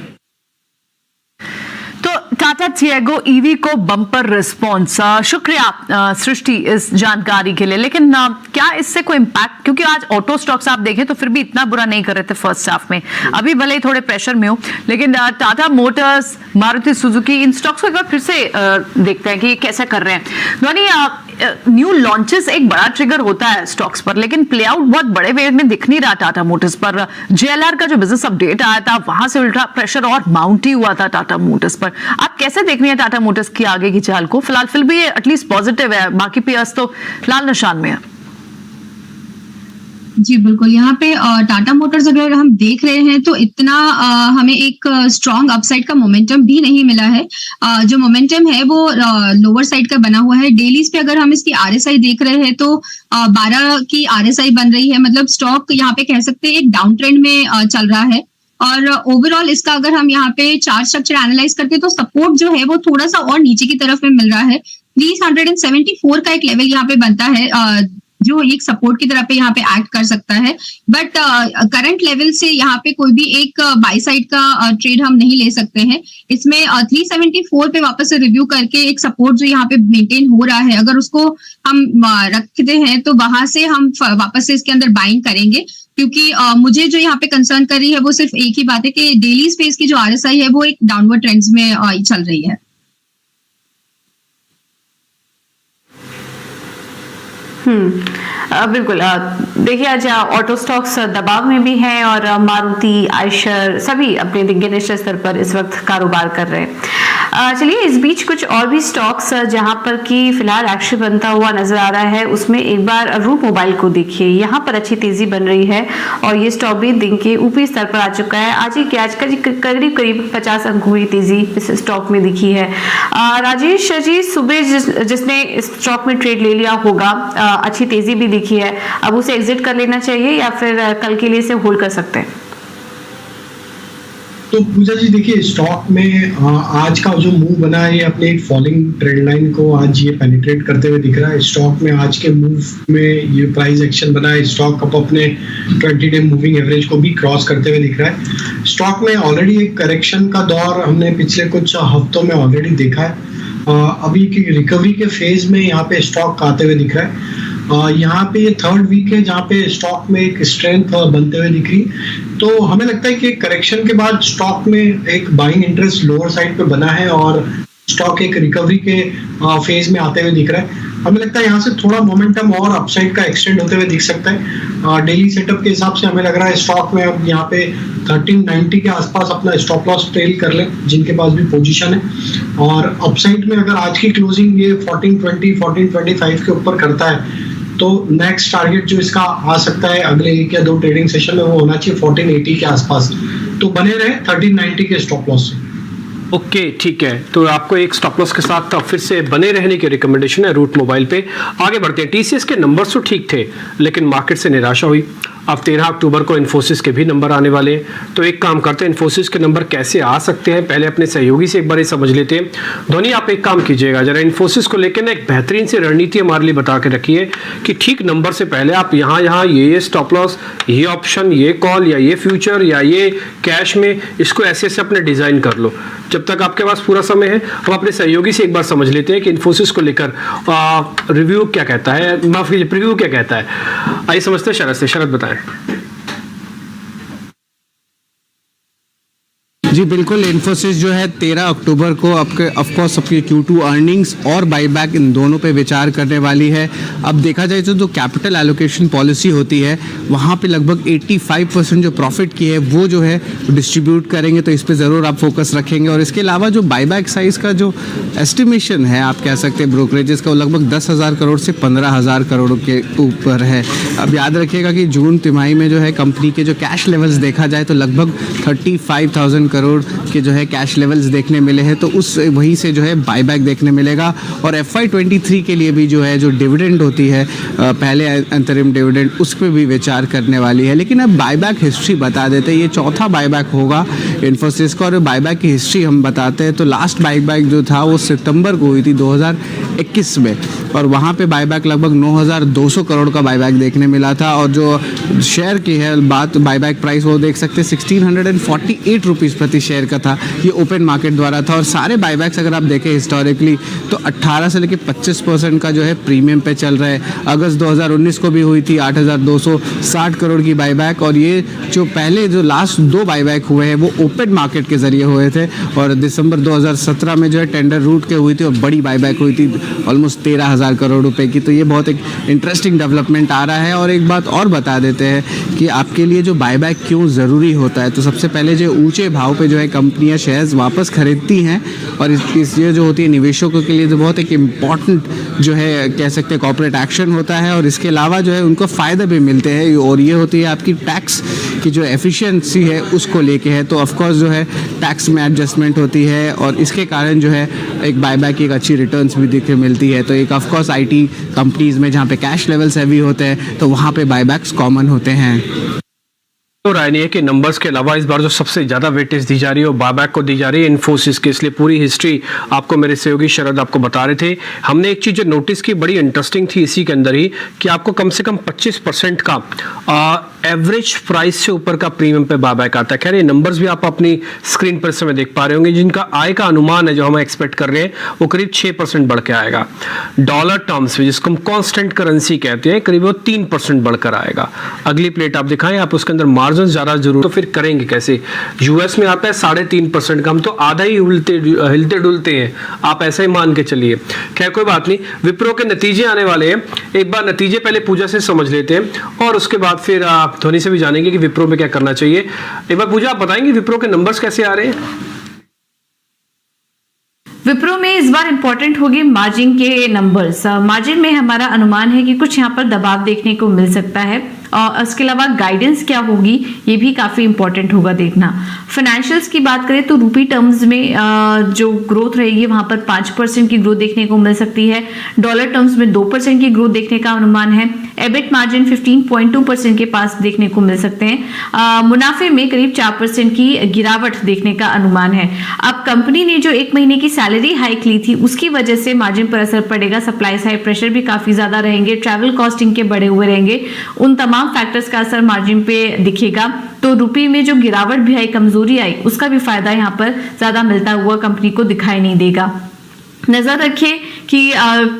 टाटा टियागो ईवी को बम्पर रिस्पॉन्स। शुक्रिया सृष्टि इस जानकारी के लिए। लेकिन क्या इससे कोई इम्पैक्ट, क्योंकि आज ऑटो स्टॉक्स आप देखें तो फिर भी इतना बुरा नहीं कर रहे थे फर्स्ट हाफ में, अभी भले ही थोड़े प्रेशर में हो, लेकिन टाटा मोटर्स, मारुति सुजुकी, इन स्टॉक्स को एक बार फिर से देखते हैं कि ये कैसे कर रहे हैं। ध्वनि, न्यू लॉन्चेस एक बड़ा ट्रिगर होता है स्टॉक्स पर, लेकिन प्ले आउट बहुत बड़े वे में दिख नहीं रहा टाटा मोटर्स पर। JLR का जो बिजनेस अपडेट आया था वहां से उल्टा प्रेशर और माउंट ही हुआ था टाटा मोटर्स पर। आप कैसे देख रही हैं टाटा मोटर्स की आगे की चाल को? फिलहाल फिर भी ये एटलीस्ट पॉजिटिव है, बाकी पेयर्स तो लाल निशान में है। जी बिल्कुल, यहाँ पे टाटा मोटर्स अगर हम देख रहे हैं तो इतना हमें एक स्ट्रॉन्ग अपसाइड का मोमेंटम भी नहीं मिला है। जो मोमेंटम है वो लोअर साइड का बना हुआ है। डेलीज पे अगर हम इसकी RSI देख रहे हैं तो 12 की RSI बन रही है, मतलब स्टॉक यहाँ पे कह सकते हैं एक डाउन ट्रेंड में चल रहा है। और ओवरऑल इसका अगर हम यहाँ पे चार्ट स्ट्रक्चर एनालाइज करते हैं तो सपोर्ट जो है वो थोड़ा सा और नीचे की तरफ में मिल रहा है। 374 का एक लेवल यहाँ पे बनता है जो एक सपोर्ट की तरह पे यहाँ पे एक्ट कर सकता है। बट करंट लेवल से यहाँ पे कोई भी एक बाई साइड का ट्रेड हम नहीं ले सकते हैं। इसमें 374 पे वापस से रिव्यू करके एक सपोर्ट जो यहाँ पे मेंटेन हो रहा है, अगर उसको हम रखते हैं तो वहां से हम वापस से इसके अंदर बाइंग करेंगे। क्योंकि मुझे जो यहाँ पे कंसर्न कर रही है वो सिर्फ एक ही बात है कि डेली स्पेस की जो RSI है वो एक डाउनवर्ड ट्रेंड्स में चल रही है। बिल्कुल। देखिए आज ऑटो स्टॉक्स दबाव में भी हैं और मारुति, आयशर सभी अपने दिग्गज स्तर पर इस वक्त कारोबार कर रहे हैं। चलिए इस बीच कुछ और भी स्टॉक्स जहां पर कि फिलहाल एक्शन बनता हुआ नजर आ रहा है, उसमें एक बार रूट मोबाइल को देखिए। यहाँ पर अच्छी तेजी बन रही है और ये स्टॉक भी दिन के ऊपरी स्तर पर आ चुका है। आज ही आज का करीब 50 अंकों की तेजी इस स्टॉक में दिखी है। राजेश जी, सुबह जिसने इस स्टॉक में ट्रेड ले लिया होगा, अच्छी तेजी भी दिखी है, अब उसे एग्जिट कर लेना चाहिए या फिर कल के लिए इसे होल्ड कर सकते हैं? तो पूजा जी देखिए, स्टॉक में आज का जो मूव बना है ये अपने एक फॉलिंग ट्रेंड लाइन को आज ये पेनिट्रेट करते हुए दिख रहा है। स्टॉक में आज के मूव में ये प्राइस एक्शन बना है, स्टॉक अब अपने 20 डे मूविंग एवरेज को भी क्रॉस करते हुए दिख रहा है। स्टॉक में ऑलरेडी एक करेक्शन का दौर हमने पिछले कुछ हफ्तों में ऑलरेडी देखा है। अभी की रिकवरी के फेज में यहाँ पे स्टॉक आते हुए दिख रहा है। यहाँ पे ये थर्ड वीक है जहाँ पे स्टॉक में एक स्ट्रेंथ बनते हुए दिख रही। तो हमें लगता है कि करेक्शन के बाद स्टॉक में एक बाइंग इंटरेस्ट लोअर साइड पे बना है और स्टॉक एक रिकवरी के फेज में आते हुए दिख रहा है। हमें लगता है यहाँ से थोड़ा मोमेंटम और अपसाइड का एक्सटेंड होते हुए दिख सकता है। डेली सेटअप के हिसाब से हमें लग रहा है स्टॉक में अब यहाँ पे 1390 के आसपास अपना स्टॉप लॉस ट्रेल कर ले जिनके पास भी पोजीशन है। और अपसाइड में अगर आज की क्लोजिंग ये 1420 1425 के ऊपर करता है तो नेक्स्ट टारगेट जो इसका आ सकता है अगले 1 या 2 ट्रेडिंग सेशन में वो होना चाहिए 1480 के आसपास। तो बने रहे 1390 के स्टॉप लॉस से। ओके ठीक है, तो आपको एक स्टॉप लॉस के साथ फिर से बने रहने की रिकमेंडेशन है रूट मोबाइल पे। आगे बढ़ते हैं। TCS के नंबर्स तो ठीक थे लेकिन मार्केट से निराशा हुई। अब 13 अक्टूबर को इन्फोसिस के भी नंबर आने वाले हैं, तो एक काम करते हैं, इन्फोसिस के नंबर कैसे आ सकते हैं पहले अपने सहयोगी से एक बार ये समझ लेते हैं। धोनी आप एक काम कीजिएगा, जरा इन्फोसिस को लेकर ना एक बेहतरीन सी रणनीति हमारे लिए बता के रखिए कि ठीक नंबर से पहले आप यहाँ ये स्टॉप लॉस, ये ऑप्शन, ये कॉल या ये फ्यूचर या ये कैश में इसको ऐसे ऐसे अपने डिजाइन कर लो। जब तक आपके पास पूरा समय है हम अपने सहयोगी से एक बार समझ लेते हैं कि इन्फोसिस को लेकर रिव्यू क्या कहता है, माफ कीजिए प्रीव्यू क्या कहता है। आइए समझते हैं शरद से। शरद बताएं। जी बिल्कुल, इन्फोसिस जो है 13 अक्टूबर को आपके ऑफकोर्स अपनी Q2 अर्निंग्स और बाईबैक इन दोनों पे विचार करने वाली है। अब देखा जाए तो जो कैपिटल एलोकेशन पॉलिसी होती है वहाँ पे लगभग 85% जो प्रॉफिट की है वो जो है डिस्ट्रीब्यूट करेंगे, तो इस पे ज़रूर आप फोकस रखेंगे। और इसके अलावा जो बाईबैक साइज़ का जो एस्टिमेशन है आप कह सकते हैं ब्रोकरेजेस का, वो लगभग 10,000 करोड़ से 15,000 करोड़ के ऊपर है। अब याद रखिएगा कि जून तिमाही में जो है कंपनी के जो कैश लेवल्स देखा जाए तो लगभग 35,000 करोड़ के जो है कैश लेवल्स देखने मिले हैं, तो उस वहीं से जो है बाईबैक देखने मिलेगा। और FY23 के लिए भी जो है जो डिविडेंड होती है पहले अंतरिम डिविडेंड, उस पर भी विचार करने वाली है। लेकिन अब बाईबैक हिस्ट्री बता देते हैं, ये चौथा बाईबैक होगा इन्फोसिस का। और बाईबैक की हिस्ट्री हम बताते हैं तो लास्ट बाईबैक जो था वो सितंबर को हुई थी 2021 में, और वहाँ पे बाईबैक लगभग 9,200 करोड़ का बाईबैक देखने मिला था। और जो शेयर की है बात बाईबैक प्राइस वो देख सकते हैं 1648 रुपीज़ प्रति शेयर का था, ये ओपन मार्केट द्वारा था। और सारे बाईबैक्स अगर आप देखें हिस्टोरिकली तो 18 से लेकर 25% का जो है प्रीमियम पे चल रहा है। अगस्त 2019 को भी हुई थी 8,260 करोड़ की बाईबैक, और ये जो पहले जो लास्ट 2 बाईबैक हुए हैं वो ओपन मार्केट के जरिए हुए थे। और दिसंबर 2017 में जो है टेंडर रूट के हुई थी और बड़ी बाईबैक हुई थी ऑलमोस्ट 13,000 करोड़ रुपए की। तो ये बहुत एक इंटरेस्टिंग डेवलपमेंट आ रहा है। और एक बात और बता देते हैं कि आपके लिए जो बाईबैक क्यों ज़रूरी होता है। तो सबसे पहले जो ऊंचे भाव पे जो है कंपनियां शेयर्स वापस खरीदती हैं, और इस ये जो होती है निवेशकों के लिए तो बहुत एक इम्पॉर्टेंट जो है कह सकते हैं कॉर्पोरेट एक्शन होता है। और इसके अलावा जो है उनको फ़ायदे भी मिलते हैं, और ये होती है आपकी टैक्स की जो एफिशिएंसी है उसको लेके है। तो ऑफकोर्स जो है टैक्स में एडजस्टमेंट होती है, और इसके कारण जो है एक बायबैक की एक अच्छी रिटर्न्स भी दिखने मिलती है। तो एक ऑफकोर्स आईटी कंपनीज में जहाँ पे कैश लेवल्स हैवी होते हैं तो वहाँ पे बायबैक्स कॉमन होते हैं। तो राय नहीं है कि नंबर्स के अलावा इस बार जो सबसे ज़्यादा वेटेज दी जा रही है वो बायबैक को दी जा रही है इन्फोसिस के, इसलिए पूरी हिस्ट्री आपको मेरे सहयोगी शरद आपको बता रहे थे। हमने एक चीज़ जो नोटिस की बड़ी इंटरेस्टिंग थी इसी के अंदर ही कि आपको कम से कम 25% का एवरेज प्राइस से ऊपर का प्रीमियम पे बायबैक आता है। खैर ये नंबर्स भी आप अपनी स्क्रीन पर समय देख पा रहे होंगे, जिनका आय का अनुमान है जो हम एक्सपेक्ट कर रहे हैं वो करीब 6% बढ़ के आएगा। डॉलर टर्म्स में जिसको हम कॉन्स्टेंट करेंसी कहते हैं करीब वो 3% बढ़कर आएगा। अगली प्लेट आप दिखाएं, आप उसके अंदर मार्जिन ज़्यादा जरूर, तो फिर करेंगे कैसे। यूएस में आता है 3.5% का, हम तो आधा ही हिलते डुलते हैं, आप ऐसा ही मान के चलिए। खैर कोई बात नहीं, विप्रो के नतीजे आने वाले हैं, एक बार नतीजे पहले पूजा से समझ लेते हैं और उसके बाद फिर आप ध्वनि से भी जानेंगे कि विप्रो में क्या करना चाहिए। एक बार पूजा आप बताएंगे विप्रो के नंबर्स कैसे आ रहे हैं। विप्रो में इस बार इंपॉर्टेंट होगी मार्जिन के नंबर्स। मार्जिन में हमारा अनुमान है कि कुछ यहाँ पर दबाव देखने को मिल सकता है, और इसके अलावा गाइडेंस क्या होगी ये भी काफ़ी इंपॉर्टेंट होगा देखना। फाइनेंशियल्स की बात करें तो रूपी टर्म्स में जो ग्रोथ रहेगी वहाँ पर 5% की ग्रोथ देखने को मिल सकती है। डॉलर टर्म्स में 2% की ग्रोथ देखने का अनुमान है। एबिट मार्जिन 15.2% के पास देखने को मिल सकते हैं। मुनाफे में करीब 4% की गिरावट देखने का अनुमान है। अब कंपनी ने जो 1 महीने की सैलरी हाइक ली थी उसकी वजह से मार्जिन पर असर पड़ेगा। सप्लाई साइड प्रेशर भी काफ़ी ज़्यादा रहेंगे, ट्रैवल कॉस्टिंग के बढ़े हुए रहेंगे, उन तमाम फैक्टर्स का असर मार्जिन पे दिखेगा। तो रुपये में जो गिरावट भी आई, कमजोरी आई, उसका भी फायदा यहाँ पर ज्यादा मिलता हुआ कंपनी को दिखाई नहीं देगा। नजर रखिए कि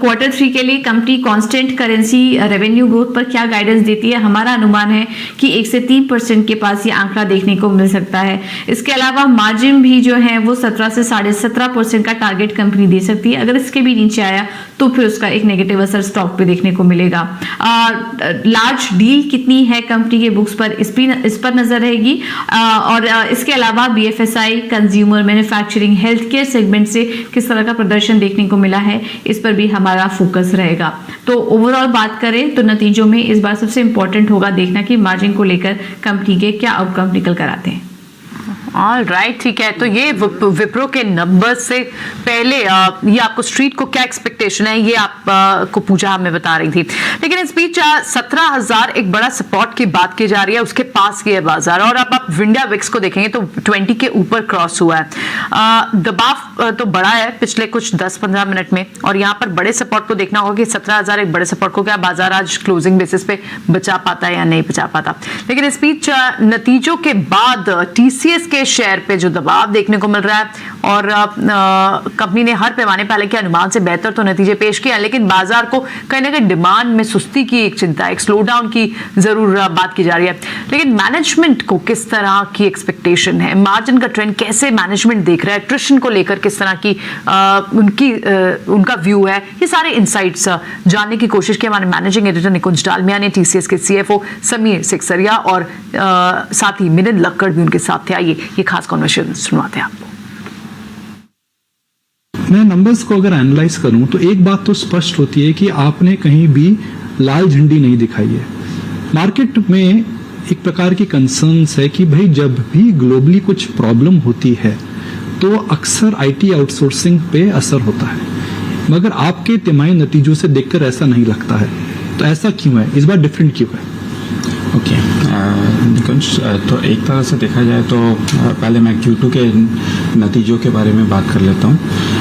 Q3 के लिए company constant currency revenue growth पर क्या गाइडेंस देती है। हमारा अनुमान है कि 1 से 3% के पास ये आंकड़ा देखने को मिल सकता है। इसके अलावा मार्जिन भी जो है वो 17 से 17.5% का टारगेट कंपनी दे सकती है। अगर इसके भी नीचे आया तो फिर उसका एक नेगेटिव असर स्टॉक पे देखने को मिलेगा। लार्ज डील कितनी है कंपनी के बुक्स पर, इस पर नजर रहेगी। और इसके अलावा BFSI, consumer, manufacturing, health care segment से किस तरह का प्रदर्शन देखने को मिला है, इस पर भी हमारा फोकस रहेगा। तो ओवरऑल बात करें तो नतीजों में इस बार सबसे इंपॉर्टेंट होगा देखना कि मार्जिन को लेकर कंपनी के क्या आउटकम निकल कर आते हैं। ऑल राइट, ठीक है। तो ये विप्रो के नंबर से पहले ये आपको स्ट्रीट को क्या एक्सपेक्टेशन है ये आप को पूछा हमें बता रही थी। लेकिन इस बीच 17,000 एक बड़ा सपोर्ट की बात की जा रही है, उसके पास की है बाजार। और अब आप विंडिया विक्स को देखेंगे तो 20 के ऊपर क्रॉस हुआ है। दबाव तो बड़ा है पिछले कुछ 10-15 मिनट में, और यहाँ पर बड़े सपोर्ट को देखना होगा कि 17,000 एक बड़े सपोर्ट को क्या बाजार आज क्लोजिंग बेसिस पे बचा पाता है या नहीं बचा पाता। लेकिन इस बीच नतीजों के बाद TCS के शेयर पे जो दबाव देखने को मिल रहा है, और कंपनी ने हर पैमाने पहले के अनुमान से बेहतर तो नतीजे पेश किया, लेकिन बाजार को कहीं ना कहीं डिमांड में सुस्ती की एक चिंता, एक स्लो डाउन की जरूर बात की जा रही है। लेकिन मैनेजमेंट को किस तरह की एक्सपेक्टेशन है, मार्जिन का ट्रेंड कैसे मैनेजमेंट देख रहा है, एट्रिशन को लेकर किस तरह की उनका व्यू है, ये सारे इंसाइट्स जानने की कोशिश की हमारे मैनेजिंग एडिटर निकुंज डालमिया ने TCS के CFO समीर सिकसरिया और साथ ही मिलिंद लक्कड़ भी उनके साथ थे। आइए ये खास कन्वर्सेशन सुनवाते हैं आपको। मैं नंबर्स को अगर एनालाइज करूं तो एक बात तो स्पष्ट होती है कि आपने कहीं भी लाल झंडी नहीं दिखाई है। मार्केट में एक प्रकार की कंसर्न्स है कि भाई जब भी ग्लोबली कुछ प्रॉब्लम होती है तो अक्सर IT आउटसोर्सिंग पे असर होता है, मगर आपके तिमाही नतीजों से देखकर ऐसा नहीं लगता है। तो ऐसा क्यों है, इस बार डिफरेंट क्यों है? ओके, निकुंज, तो एक तरह से देखा जाए तो पहले मैं Q2 के नतीजों के बारे में बात कर लेता हूँ।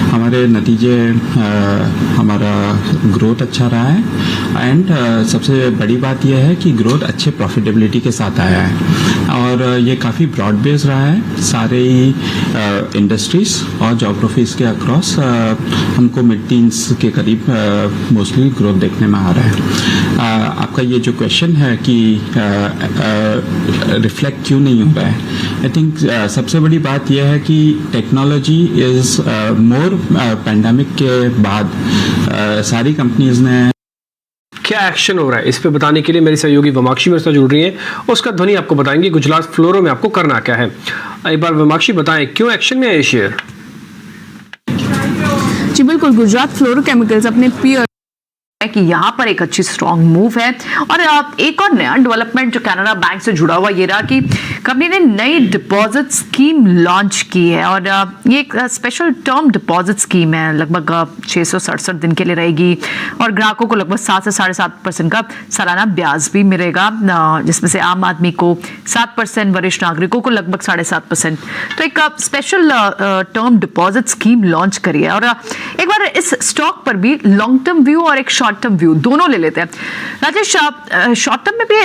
हमारे नतीजे, हमारा ग्रोथ अच्छा रहा है, एंड सबसे बड़ी बात यह है कि ग्रोथ अच्छे प्रॉफिटेबिलिटी के साथ आया है। और और ये काफ़ी ब्रॉड बेस रहा है, सारे ही इंडस्ट्रीज और जोग्राफीज के अक्रॉस हमको मिड टीन्स के करीब मोस्टली ग्रोथ देखने में आ रहा है। आपका ये जो क्वेश्चन है कि रिफ्लेक्ट क्यों नहीं हो रहा है, आई थिंक सबसे बड़ी बात यह है कि टेक्नोलॉजी इज़ मोर पैंडेमिक के बाद सारी कंपनीज ने क्या एक्शन हो रहा है इस पे बताने के लिए मेरी सहयोगी वमाक्षी मेरे साथ जुड़ रही है, उसका ध्वनि आपको बताएंगे गुजरात फ्लोरो में आपको करना क्या है। एक बार वमाक्षी बताएं क्यों एक्शन में है ये शेयर। जी बिल्कुल, गुजरात फ्लोरोकेमिकल्स अपने पीयर कि यहाँ पर एक अच्छी स्ट्रॉन्ग मूव है। और एक और नया डेवलपमेंट जो कैनरा बैंक से जुड़ा हुआ ये रहा कि कंपनी ने नई डिपॉजिट स्कीम लॉन्च की है और ये एक स्पेशल टर्म डिपॉजिट स्कीम है, लगभग 667 दिन के लिए रहेगी और ग्राहकों को लगभग 7 से 7.5% का सालाना ब्याज भी मिलेगा, जिसमें से आम आदमी को 7%, वरिष्ठ नागरिकों को लगभग 7.5%। तो एक special term deposit scheme launch करी है। और एक बार इस स्टॉक पर भी लॉन्ग टर्म व्यू और एक शॉर्ट टर्म व्यू दोनों ले लेते हैं। राजेश, शॉर्ट टर्म में भी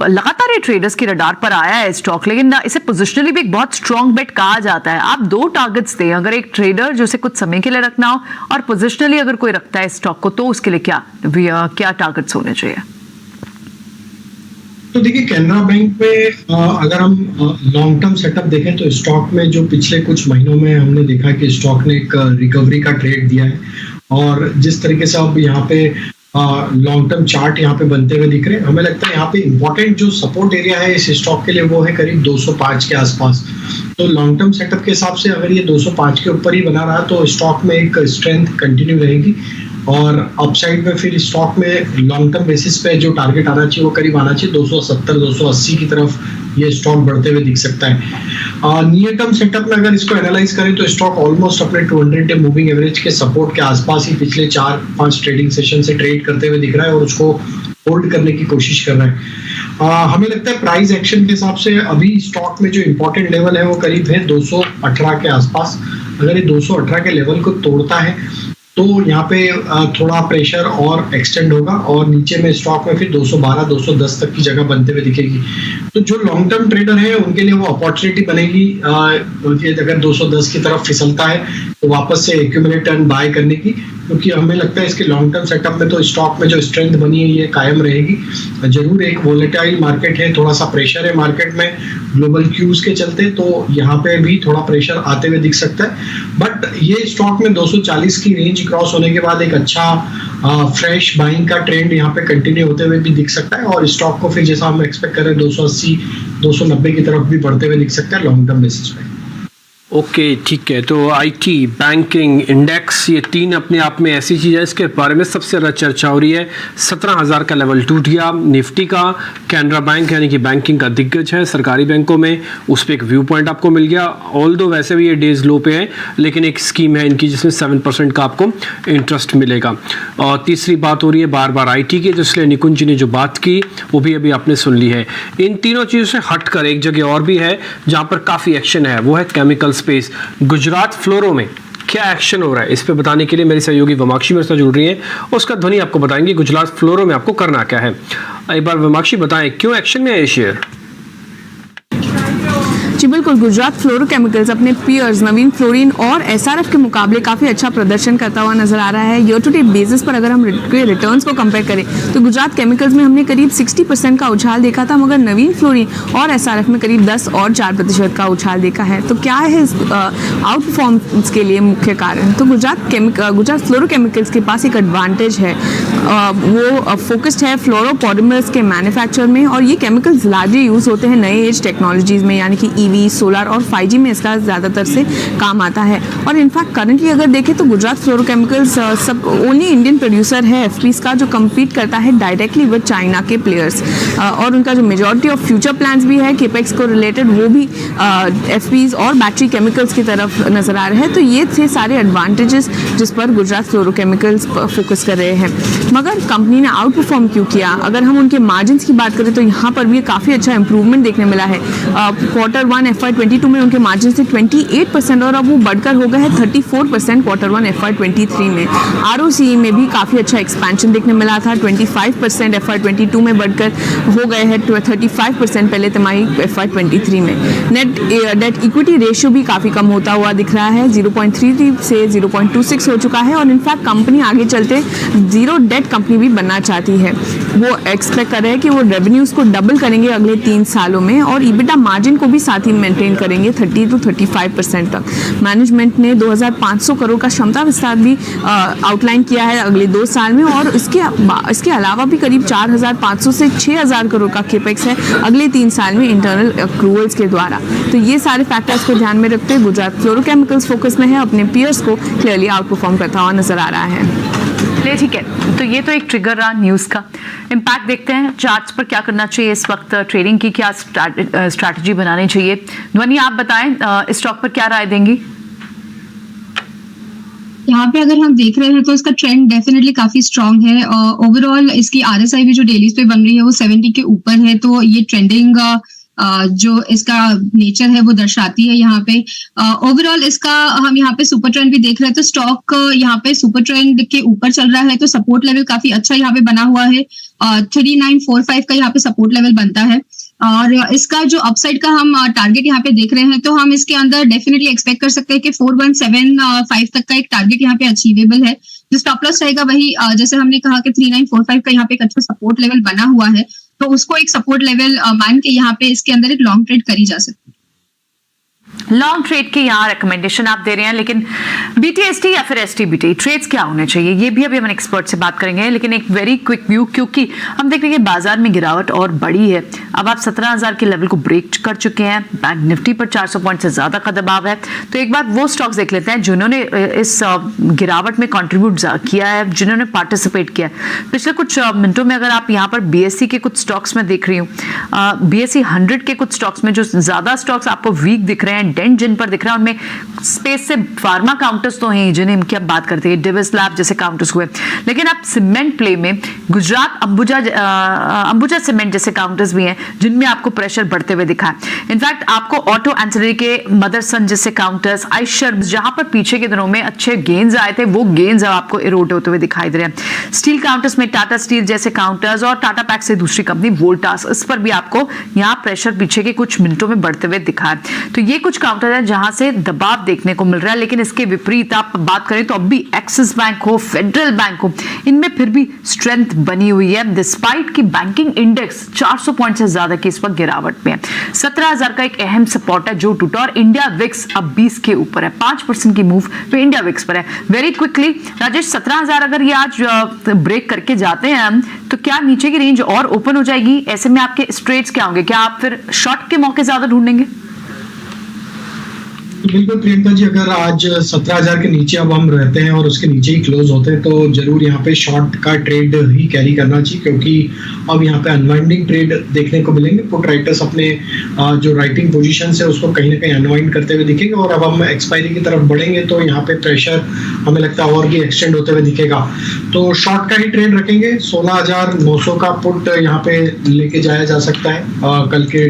लगातार ये ट्रेडर्स की रडार पर आया है स्टॉक, लेकिन इसे पोजिशनली भी एक बहुत स्ट्रॉन्ग बेट कहा जाता है। आप 2 टारगेट्स दें अगर एक ट्रेडर जो उसे कुछ समय के लिए रखना हो और पोजिशनली अगर कोई रखता है स्टॉक को, तो उसके लिए क्या टारगेट्स होने चाहिए? तो देखिए, कैनरा बैंक में अगर हम लॉन्ग टर्म सेटअप देखें तो स्टॉक में जो पिछले कुछ महीनों में हमने देखा कि स्टॉक ने एक रिकवरी का ट्रेड दिया है और जिस तरीके से अब यहाँ पे लॉन्ग टर्म चार्ट यहाँ पे बनते हुए दिख रहे हैं, हमें लगता है यहाँ पे इम्पोर्टेंट जो सपोर्ट एरिया है इस स्टॉक के लिए वो है करीब 205 के आसपास। तो लॉन्ग टर्म सेटअप के हिसाब से अगर ये 205 के ऊपर ही बना रहा तो स्टॉक में एक स्ट्रेंथ कंटिन्यू रहेगी और अपसाइड में फिर स्टॉक में लॉन्ग टर्म बेसिस पे जो टारगेट आना चाहिए वो करीब आना चाहिए 270-280 की तरफ ये स्टॉक बढ़ते हुए दिख सकता है। नियर टर्म सेटअप में अगर इसको एनालाइज करें तो स्टॉक ऑलमोस्ट अपने 200 डे मूविंग एवरेज के सपोर्ट के आसपास ही पिछले 4-5 ट्रेडिंग सेशन से ट्रेड करते हुए दिख रहा है और उसको होल्ड करने की कोशिश कर रहा है। हमें लगता है प्राइस एक्शन के हिसाब से अभी स्टॉक में जो इंपॉर्टेंट लेवल है वो करीब है 218 के आसपास। अगर ये 218 के लेवल को तोड़ता है तो यहाँ पे थोड़ा प्रेशर और एक्सटेंड होगा और नीचे में स्टॉक में फिर 212-210 तक की जगह बनते हुए दिखेगी। तो जो लॉन्ग टर्म ट्रेडर है उनके लिए वो अपॉर्चुनिटी बनेगी अगर 210 की तरफ फिसलता है तो वापस से एक्यूमुलेट एंड बाय करने की, क्योंकि हमें लगता है इसके लॉन्ग टर्म सेटअप में तो स्टॉक में जो स्ट्रेंथ बनी है ये कायम रहेगी। जरूर एक वोलेटाइल मार्केट है, थोड़ा सा प्रेशर है मार्केट में ग्लोबल क्यूज के चलते, तो यहाँ पे भी थोड़ा प्रेशर आते हुए दिख सकता है। बट ये स्टॉक में 240 की रेंज क्रॉस होने के बाद एक अच्छा फ्रेश बाइंग का ट्रेंड यहाँ पे कंटिन्यू होते हुए भी दिख सकता है और स्टॉक को फिर जैसा हम एक्सपेक्ट कर रहे हैं 280-290 की तरफ भी बढ़ते हुए दिख सकता है लॉन्ग टर्म बेसिस पे। ओके, ठीक है। तो आईटी, बैंकिंग, इंडेक्स, ये 3 अपने आप में ऐसी चीज़ है इसके बारे में सबसे ज़्यादा चर्चा हो रही है। 17,000 का लेवल टूट गया निफ्टी का। कैनरा बैंक यानी कि बैंकिंग का दिग्गज है सरकारी बैंकों में, उस पर एक व्यू पॉइंट आपको मिल गया। ऑल दो वैसे भी ये डेज लो पे है, लेकिन एक स्कीम है इनकी जिसमें 7% का आपको इंटरेस्ट मिलेगा। और तीसरी बात हो रही है बार बार आईटी की, जिसलिए निकुंज जी ने जो बात की वो भी अभी आपने सुन ली है। इन तीनों चीज़ों से हटकर एक जगह और भी है जहाँ पर काफ़ी एक्शन है, वो है केमिकल स्पेस। गुजरात फ्लोरो में क्या एक्शन हो रहा है इस पे बताने के लिए मेरी सहयोगी वमाक्षी मेरे साथ जुड़ रही है, उसका ध्वनि आपको बताएंगे गुजरात फ्लोरो में आपको करना क्या है। एक बार वमाक्षी बताएं क्यों एक्शन में है ये शेयर। जी बिल्कुल, गुजरात फ्लोरोकेमिकल्स अपने पीयर्स नवीन फ्लोरिन और एसआरएफ के मुकाबले काफ़ी अच्छा प्रदर्शन करता हुआ नजर आ रहा है। ईयर टू डेट बेसिस पर अगर हम रिटर्न्स को कंपेयर करें तो गुजरात केमिकल्स में हमने करीब 60% का उछाल देखा था, मगर नवीन फ्लोरिन और एसआरएफ में करीब 10 और 4% का उछाल देखा है। तो क्या है आउट परफॉर्मेंस के लिए मुख्य कारण? तो गुजरात फ्लोरोकेमिकल्स के पास एक एडवांटेज है, वो फोकस्ड है फ्लोरोपॉलिमर्स के मैन्युफैक्चर में और ये केमिकल्स लार्जली यूज़ होते हैं नए एज टेक्नोलॉजीज़ में, यानी कि ईवी, सोलर और 5G में इसका ज़्यादातर से काम आता है। और इनफैक्ट करंटली अगर देखें तो गुजरात फ्लोरोकेमिकल्स सब ओनली इंडियन प्रोड्यूसर है एफपीज का जो कम्पीट करता है डायरेक्टली विद चाइना के प्लेयर्स, और उनका जो मेजॉरिटी ऑफ फ्यूचर प्लान्स भी है केपेक्स को रिलेटेड वो भी एफपीज और बैटरी केमिकल्स की तरफ नजर आ रहे हैं। तो ये थे सारे एडवांटेजेस जिस पर गुजरात फ्लोरोकेमिकल्स फोकस कर रहे हैं। मगर कंपनी ने आउट परफॉर्म क्यों किया? अगर हम उनके मार्जिन की बात करें तो यहाँ पर भी काफ़ी अच्छा इंप्रूवमेंट देखने मिला है। Q1 FY22 में उनके मार्जिन से 28% और अब वो बढ़कर हो गए हैं 34% Q1 FY23 में। ROCE में भी काफ़ी अच्छा एक्सपेंशन देखने मिला था, 25% FY22 में बढ़कर हो गए हैं 35% पहले तिमाही FY23 में। नेट डेट इक्विटी रेशियो भी काफ़ी कम होता हुआ दिख रहा है, 0.33 से 0.26 हो चुका है और इनफैक्ट कंपनी आगे चलते जीरो डेट कंपनी भी बनना चाहती है। वो एक्सपेक्ट कर रहे हैं कि वो रेवेन्यूज़ को डबल करेंगे अगले 3 सालों में और EBITDA मार्जिन को भी साथ ही मेंटेन करेंगे 30 to 35% तक। मैनेजमेंट ने 2500 करोड़ का क्षमता विस्तार भी आउटलाइन किया है अगले 2 साल में और इसके अलावा भी करीब 4500 से 6000 करोड़ का केपेक्स है अगले 3 साल में इंटरनल अक्रूवल्स के द्वारा। तो ये सारे फैक्टर्स को ध्यान में रखते हुए गुजरात फ्लोरोकेमिकल्स फोकस में है, अपने पीयर्स को क्लियरली आउट परफॉर्म करता हुआ नजर आ रहा है। चलिए ठीक है, तो ये तो एक ट्रिगर रहा न्यूज़ का। इम्पैक्ट देखते हैं चार्ट्स पर क्या करना चाहिए इस वक्त, ट्रेडिंग की क्या स्ट्रैटेजी बनानी चाहिए। ध्वनि आप बताएं इस स्टॉक पर क्या राय देंगी? यहाँ पे अगर हम देख रहे हैं तो इसका ट्रेंड डेफिनेटली काफी स्ट्रांग है। ओवरऑल इसकी RSI भी जो डेलीज पे बन रही है वो 70 के ऊपर है, तो ये ट्रेंडिंग जो इसका नेचर है वो दर्शाती है। यहाँ पे ओवरऑल इसका हम यहाँ पे सुपर ट्रेंड भी देख रहे हैं, तो स्टॉक यहाँ पे सुपर ट्रेंड के ऊपर चल रहा है, तो सपोर्ट लेवल काफी अच्छा यहाँ पे बना हुआ है। 3945 का यहाँ पे सपोर्ट लेवल बनता है और इसका जो अपसाइड का हम टारगेट यहाँ पे देख रहे हैं, तो हम इसके अंदर डेफिनेटली एक्सपेक्ट कर सकते हैं कि 4175 तक का एक टारगेट यहाँ पे अचीवेबल है। जो स्टॉप लॉस रहेगा वही जैसे हमने कहा कि 3945 का यहाँ पे एक अच्छा सपोर्ट लेवल बना हुआ है, तो उसको एक सपोर्ट लेवल मान के यहाँ पे इसके अंदर एक लॉन्ग ट्रेड करी जा सकती है। लॉन्ग ट्रेड के यहाँ रिकमेंडेशन आप दे रहे हैं, लेकिन BTST या फिर STBT ट्रेड्स क्या होने चाहिए, ये भी अभी हम एक्सपर्ट से बात करेंगे। लेकिन एक वेरी क्विक व्यू, क्योंकि हम देख रहे हैं बाजार में गिरावट और बड़ी है। अब आप 17,000 के लेवल को ब्रेक कर चुके हैं, बैंक निफ्टी पर 400 पॉइंट से ज्यादा का दबाव है। तो एक बार वो स्टॉक्स देख लेते हैं जिन्होंने इस गिरावट में कॉन्ट्रीब्यूट किया है, जिन्होंने पार्टिसिपेट किया है पिछले कुछ मिनटों में। अगर आप यहाँ पर BSE के कुछ स्टॉक्स में देख रही हूँ, BSE 100 के कुछ स्टॉक्स में जो ज्यादा स्टॉक्स आपको वीक दिख रहे हैं, डेंट जिन पर दिख रहा है, उनमें स्पेस से फार्मा काउंटर्स तो हैं जिन्हें इनकी आप बात करते हैं, डिविस लैब जैसे काउंटर्स हुए। लेकिन आप सीमेंट प्ले में गुजरात अंबुजा सीमेंट जैसे काउंटर्स भी हैं जिनमें आपको प्रेशर बढ़ते हुए दिखा है। इनफैक्ट आपको ऑटो एंसिलरी के मदरसन जैसे काउंटर्स, आइशर जहां पर पीछे के दिनों में अच्छे गेन्स आए थे, वो गेन्स अब आपको इरोड होते हुए दिखाई दे रहे हैं। स्टील काउंटर्स में टाटा स्टील जैसे काउंटर्स और टाटा पैक से दूसरी कंपनी वोल्टास, इस पर भी आपको यहाँ प्रेशर पीछे के कुछ मिनटों में बढ़ते हुए दिखा है। तो ये कुछ काउंटर है जहां से दबाव देखने को मिल रहा है। लेकिन इसके विपरीत आप बात करें तो अब भी एक्सिस बैंक हो, फेडरल बैंक हो, इनमें फिर भी स्ट्रेंथ बनी हुई है, डिस्पाइट की बैंकिंग इंडेक्स 400 पॉइंट से ज्यादा की इस वक्त गिरावट में है। 17,000 का एक अहम सपोर्ट है जो टूटा और इंडिया विक्स अब 20 के ऊपर है, 5% की मूव तो इंडिया विक्स पर है। वेरी क्विकली राजेश, 17,000 अगर ये आज ब्रेक करके जाते हैं तो क्या नीचे की रेंज और ओपन हो जाएगी? ऐसे में आपके स्ट्रेट्स क्या होंगे? क्या आप फिर शॉर्ट के मौके ज्यादा ढूंढेंगे? बिल्कुल प्रियंका जी, अगर आज 17,000 के नीचे अब हम रहते हैं और उसके नीचे ही क्लोज होते हैं तो जरूर यहाँ पे शॉर्ट का ट्रेड ही कैरी करना चाहिए, क्योंकि अब यहाँ पे अनवाइंडिंग ट्रेड देखने को मिलेंगे। पुट राइटर्स अपने जो राइटिंग पोजीशन है उसको कहीं ना कहीं अनवाइंड करते हुए दिखेंगे और अब हम एक्सपायरी की तरफ बढ़ेंगे तो यहाँ पे प्रेशर हमें लगता है और भी एक्सटेंड होते हुए दिखेगा। तो शॉर्ट का ही ट्रेड रखेंगे। 16,900 का पुट यहाँ पे लेके जाया जा सकता है कल के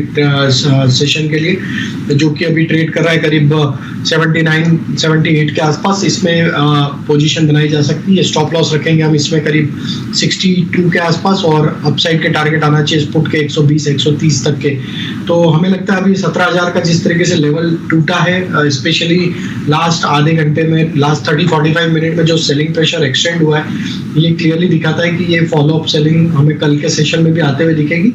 सेशन के लिए, जो कि अभी ट्रेड कर रहा है करीब 79-78 के आसपास। इसमें पोजीशन बनाई जा सकती है। स्टॉप लॉस रखेंगे हम इसमें करीब 62 के आसपास और अपसाइड के टारगेट आना चाहिए इस पुट के 120-130 तक के। तो हमें लगता है अभी 17,000 का जिस तरीके से लेवल टूटा है, स्पेशली लास्ट आधे घंटे में, लास्ट 30-45 मिनट में जो सेलिंग प्रेशर एक्सटेंड हुआ है, ये क्लियरली दिखाता है कि ये फॉलो अप सेलिंग हमें कल के सेशन में भी आते हुए दिखेगी।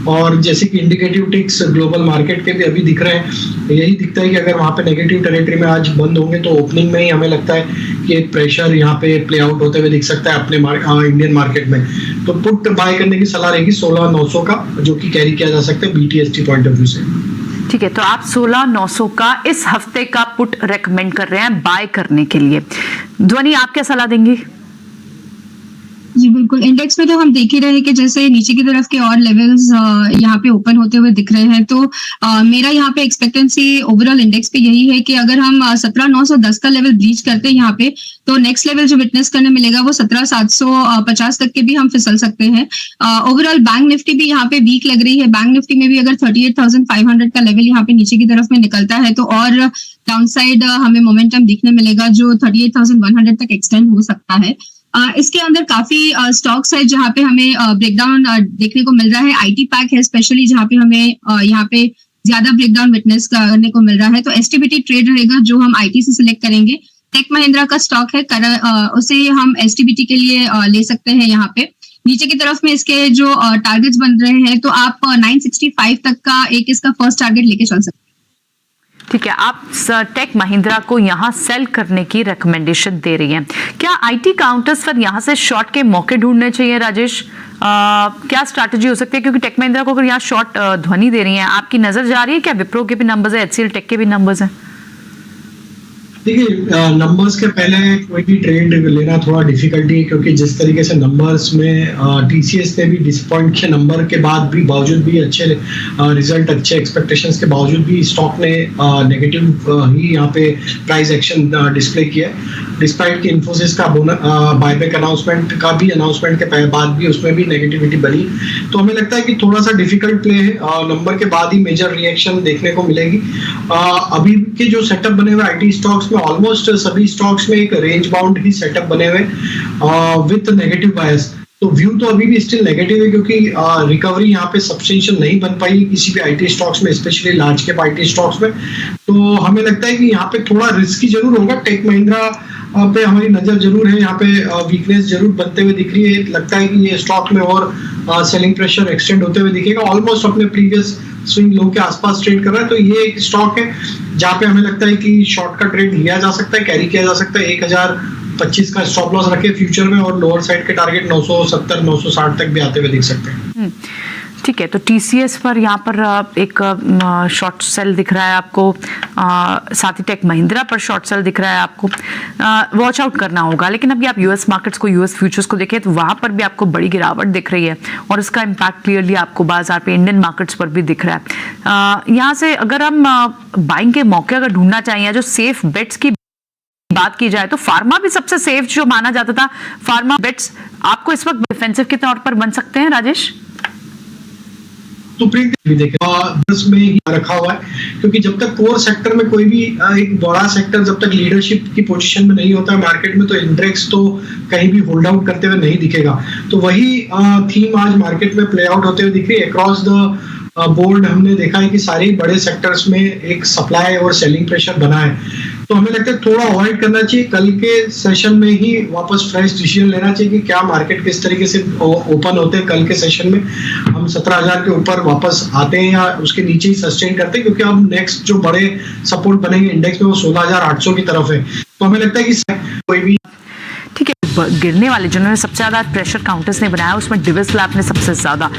और जैसे कि इंडिकेटिव टिक्स ग्लोबल मार्केट के भी अभी दिख रहे हैं, यही दिखता है कि अगर वहाँ पे नेगेटिव टेरिटरी में आज बंद होंगे तो ओपनिंग में ही हमें लगता है कि एक प्रेशर यहाँ पे प्ले आउट होते हुए दिख सकता है अपने इंडियन मार्केट में। तो पुट बाय करने की सलाह रहेगी 16,900 का, जो कि कैरी किया जा सकता है BTST पॉइंट ऑफ व्यू से। ठीक है, तो आप 16,900 का इस हफ्ते का पुट रेकमेंड कर रहे हैं बाय करने के लिए। ध्वनि, आप क्या सलाह देंगी? जी बिल्कुल, इंडेक्स में तो हम देख ही रहे हैं कि जैसे नीचे की तरफ के और लेवल्स यहाँ पे ओपन होते हुए दिख रहे हैं, तो मेरा यहाँ पे एक्सपेक्टेंसी ओवरऑल इंडेक्स पे यही है कि अगर हम 17,910 का लेवल ब्रीच करते हैं यहाँ पे, तो नेक्स्ट लेवल जो विटनेस करने मिलेगा वो 17,750 तक के भी हम फिसल सकते हैं। ओवरऑल बैंक निफ्टी भी यहाँ पे वीक लग रही है। बैंक निफ्टी में भी अगर 38,500 का लेवल यहाँ पे नीचे की तरफ में निकलता है तो और डाउनसाइड हमें मोमेंटम दिखने मिलेगा जो 38,100 तक एक्सटेंड हो सकता है। इसके अंदर काफी स्टॉक्स है जहाँ पे हमें ब्रेकडाउन देखने को मिल रहा है। आईटी पैक है स्पेशली जहाँ पे हमें यहाँ पे ज्यादा ब्रेकडाउन विटनेस करने को मिल रहा है, तो एसटीबीटी ट्रेड रहेगा जो हम आईटी से सिलेक्ट करेंगे। टेक महिंद्रा का स्टॉक है, उसे हम एसटीबीटी के लिए ले सकते हैं। यहाँ पे नीचे की तरफ में इसके जो टारगेट्स बन रहे हैं, तो आप 965 तक का एक इसका फर्स्ट टारगेट लेके चल सकते हैं। ठीक है, आप टेक महिंद्रा को यहाँ सेल करने की रिकमेंडेशन दे रही हैं। क्या आईटी काउंटर्स पर यहाँ से शॉर्ट के मौके ढूंढने चाहिए राजेश? क्या स्ट्रैटेजी हो सकती है, क्योंकि टेक महिंद्रा को अगर यहाँ शॉर्ट ध्वनि दे रही हैं, आपकी नजर जा रही है क्या विप्रो के भी नंबर्स है, एचसीएल टेक के भी नंबर्स हैं? देखिए, नंबर्स के पहले कोई भी ट्रेड लेना थोड़ा डिफिकल्टी है, क्योंकि जिस तरीके से नंबर्स में टीसीएस ने भी डिसअपॉइंट किए नंबर के बाद भी, बावजूद भी अच्छे रिजल्ट, अच्छे एक्सपेक्टेशंस के बावजूद भी स्टॉक ने नेगेटिव ही यहाँ पे प्राइस एक्शन डिस्प्ले किया, डिस्पाइट कि इन्फोसिस का बायबैक अनाउंसमेंट का भी अनाउंसमेंट के बाद भी उसमें भी नेगेटिविटी बनी। तो हमें लगता है कि थोड़ा सा डिफिकल्ट प्ले है, नंबर के बाद ही मेजर रिएक्शन देखने को मिलेगी। अभी के जो सेटअप बने हुए आईटी स्टॉक्स में, ऑलमोस्ट सभी स्टॉक्स में एक रेंज बाउंड ही सेटअप बने हुए विथ नेगेटिव बायस। तो व्यू तो अभी भी स्टिल नेगेटिव है, क्योंकि रिकवरी यहाँ पे सब्सटेंशियल नहीं बन पाई किसी भी आईटी स्टॉक्स में, specially large cap IT stocks में। तो हमें लगता है कि यहाँ पे थोड़ा रिस्की जरूर होगा। टेक महिंद्रा पे हमारी नजर जरूर है, यहाँ पे वीकनेस जरूर बनते हुए दिख रही है। लगता है कि ये स्टॉक में और सेलिंग प्रेशर एक्सटेंड होते हुए दिखेगा, ऑलमोस्ट अपने प्रीवियस स्विंग लो के आसपास ट्रेड कर रहा है। तो ये एक स्टॉक है जहाँ पे हमें लगता है कि शॉर्ट का ट्रेड लिया जा सकता है, कैरी किया जा सकता है। 1025 का स्टॉप लॉस रखे फ्यूचर में, और लोअर साइड के टारगेट 970 960 तक भी आते हुए दिख सकते हैं। ठीक है, तो टीसीएस पर यहाँ पर एक शॉर्ट सेल दिख रहा है आपको, साथ ही टेक महिंद्रा पर शॉर्ट सेल दिख रहा है आपको, वॉच आउट करना होगा। लेकिन अभी आप यूएस मार्केट्स को, यूएस फ्यूचर्स को देखें तो वहाँ पर भी आपको बड़ी गिरावट दिख रही है, और इसका इम्पैक्ट क्लियरली आपको बाजार पे इंडियन मार्केट्स पर भी दिख रहा है। यहाँ से अगर हम बाइंग के मौके अगर ढूंढना चाहिए, जो सेफ बेट्स की बात की जाए तो फार्मा भी सबसे सेफ जो माना जाता था, फार्मा बेट्स आपको इस वक्त डिफेंसिव के तौर पर बन सकते हैं राजेश? सुप्रीम भी देखें में ही रखा हुआ है, क्योंकि जब तक कोर सेक्टर में कोई भी एक बड़ा सेक्टर जब तक लीडरशिप की पोजीशन में नहीं होता है मार्केट में, तो इंडेक्स तो कहीं भी होल्ड आउट करते हुए नहीं दिखेगा। तो वही थीम आज मार्केट में प्ले आउट होते हुए दिख रही है। अक्रॉस द बोर्ड हमने देखा है कि सारे बड़े सेक्टर्स में एक सप्लाई और सेलिंग प्रेशर बना है। तो हमें लगता है थोड़ा अवॉइड करना चाहिए। कल के सेशन में ही वापस फ्रेश डिसीजन लेना चाहिए कि क्या मार्केट किस तरीके से ओपन होते हैं। कल के सेशन में हम 17,000 के ऊपर वापस आते हैं या उसके नीचे ही सस्टेन करते हैं, क्योंकि अब नेक्स्ट जो बड़े सपोर्ट बनेंगे इंडेक्स में वो 16,800 की तरफ है। तो हमें लगता है कि कोई भी ठीक है, गिरने वाले जिन्होंने सबसे ज्यादा प्रेशर काउंटर्स ने बनाया उसमें डिविस लैब ने सबसे ज्यादा,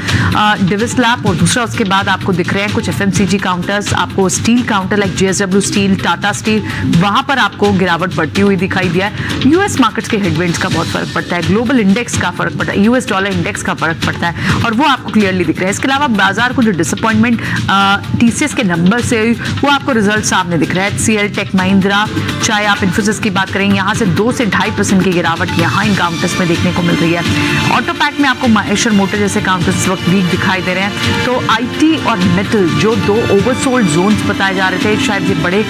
डिविस लैब, और दूसरा उसके बाद आपको दिख रहे हैं कुछ एफएमसीजी काउंटर्स, आपको steel counter like JSW steel, Tata steel, वहां पर आपको गिरावट बढ़ती हुई दिखाई दिया है। यूएस मार्केट्स के हेडविंड्स का बहुत फर्क पड़ता है, ग्लोबल इंडेक्स का फर्क पड़ता है, यूएस डॉलर इंडेक्स का फर्क पड़ता है, और वो आपको क्लियरली दिख रहा है। इसके अलावा बाजार को जो डिसअपॉइंटमेंट टीसीएस के नंबर से वो आपको रिजल्ट सामने दिख रहा है। एचसीएल, टेक महिंद्रा, चाहे आप इन्फोसिस की बात करें, यहाँ से 2 से 2.5% की गिरावट यहाँ इन काउंटर्स में देखने को मिल रही है। ऑटो पैक में आपको माइशर मोटर जैसे काउंटर्स इस वक्त वीक दिखाई दे रहे हैं। तो आईटी और मेटल जो 2 ओवरसोल्ड जोन्स बताए जा रहे थे, शायद ये बड़े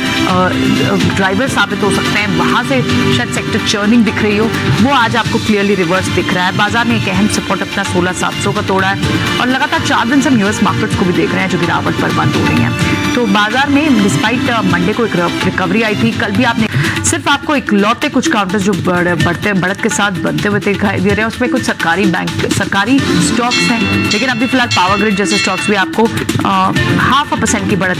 ड्राइवर साबित हो सकते हैं, वहां से शायद सेक्टर चर्निंग दिख रही हो, वो आज आपको क्लियरली रिवर्स दिख रहा है। बाजार ने एक अहम सपोर्ट अपना 16,700 का तोड़ा है, और लगातार 4 दिन से हम यूएस मार्केट्स को भी देख रहे हैं जो गिरावट पर बंद हो रही है। तो बाजार में डिस्पाइट मंडे को एक रिकवरी आई थी, कल भी आपने सिर्फ आपको इकलौते कुछ काउंटर्स जो बढ़त के साथ बनते हुए दिखाई दे रहे हैं, उसमें कुछ सरकारी बैंक, सरकारी स्टॉक्स हैं, लेकिन अभी फिलहाल पावर ग्रिड जैसे स्टॉक्स भी आपको 0.5% की बढ़त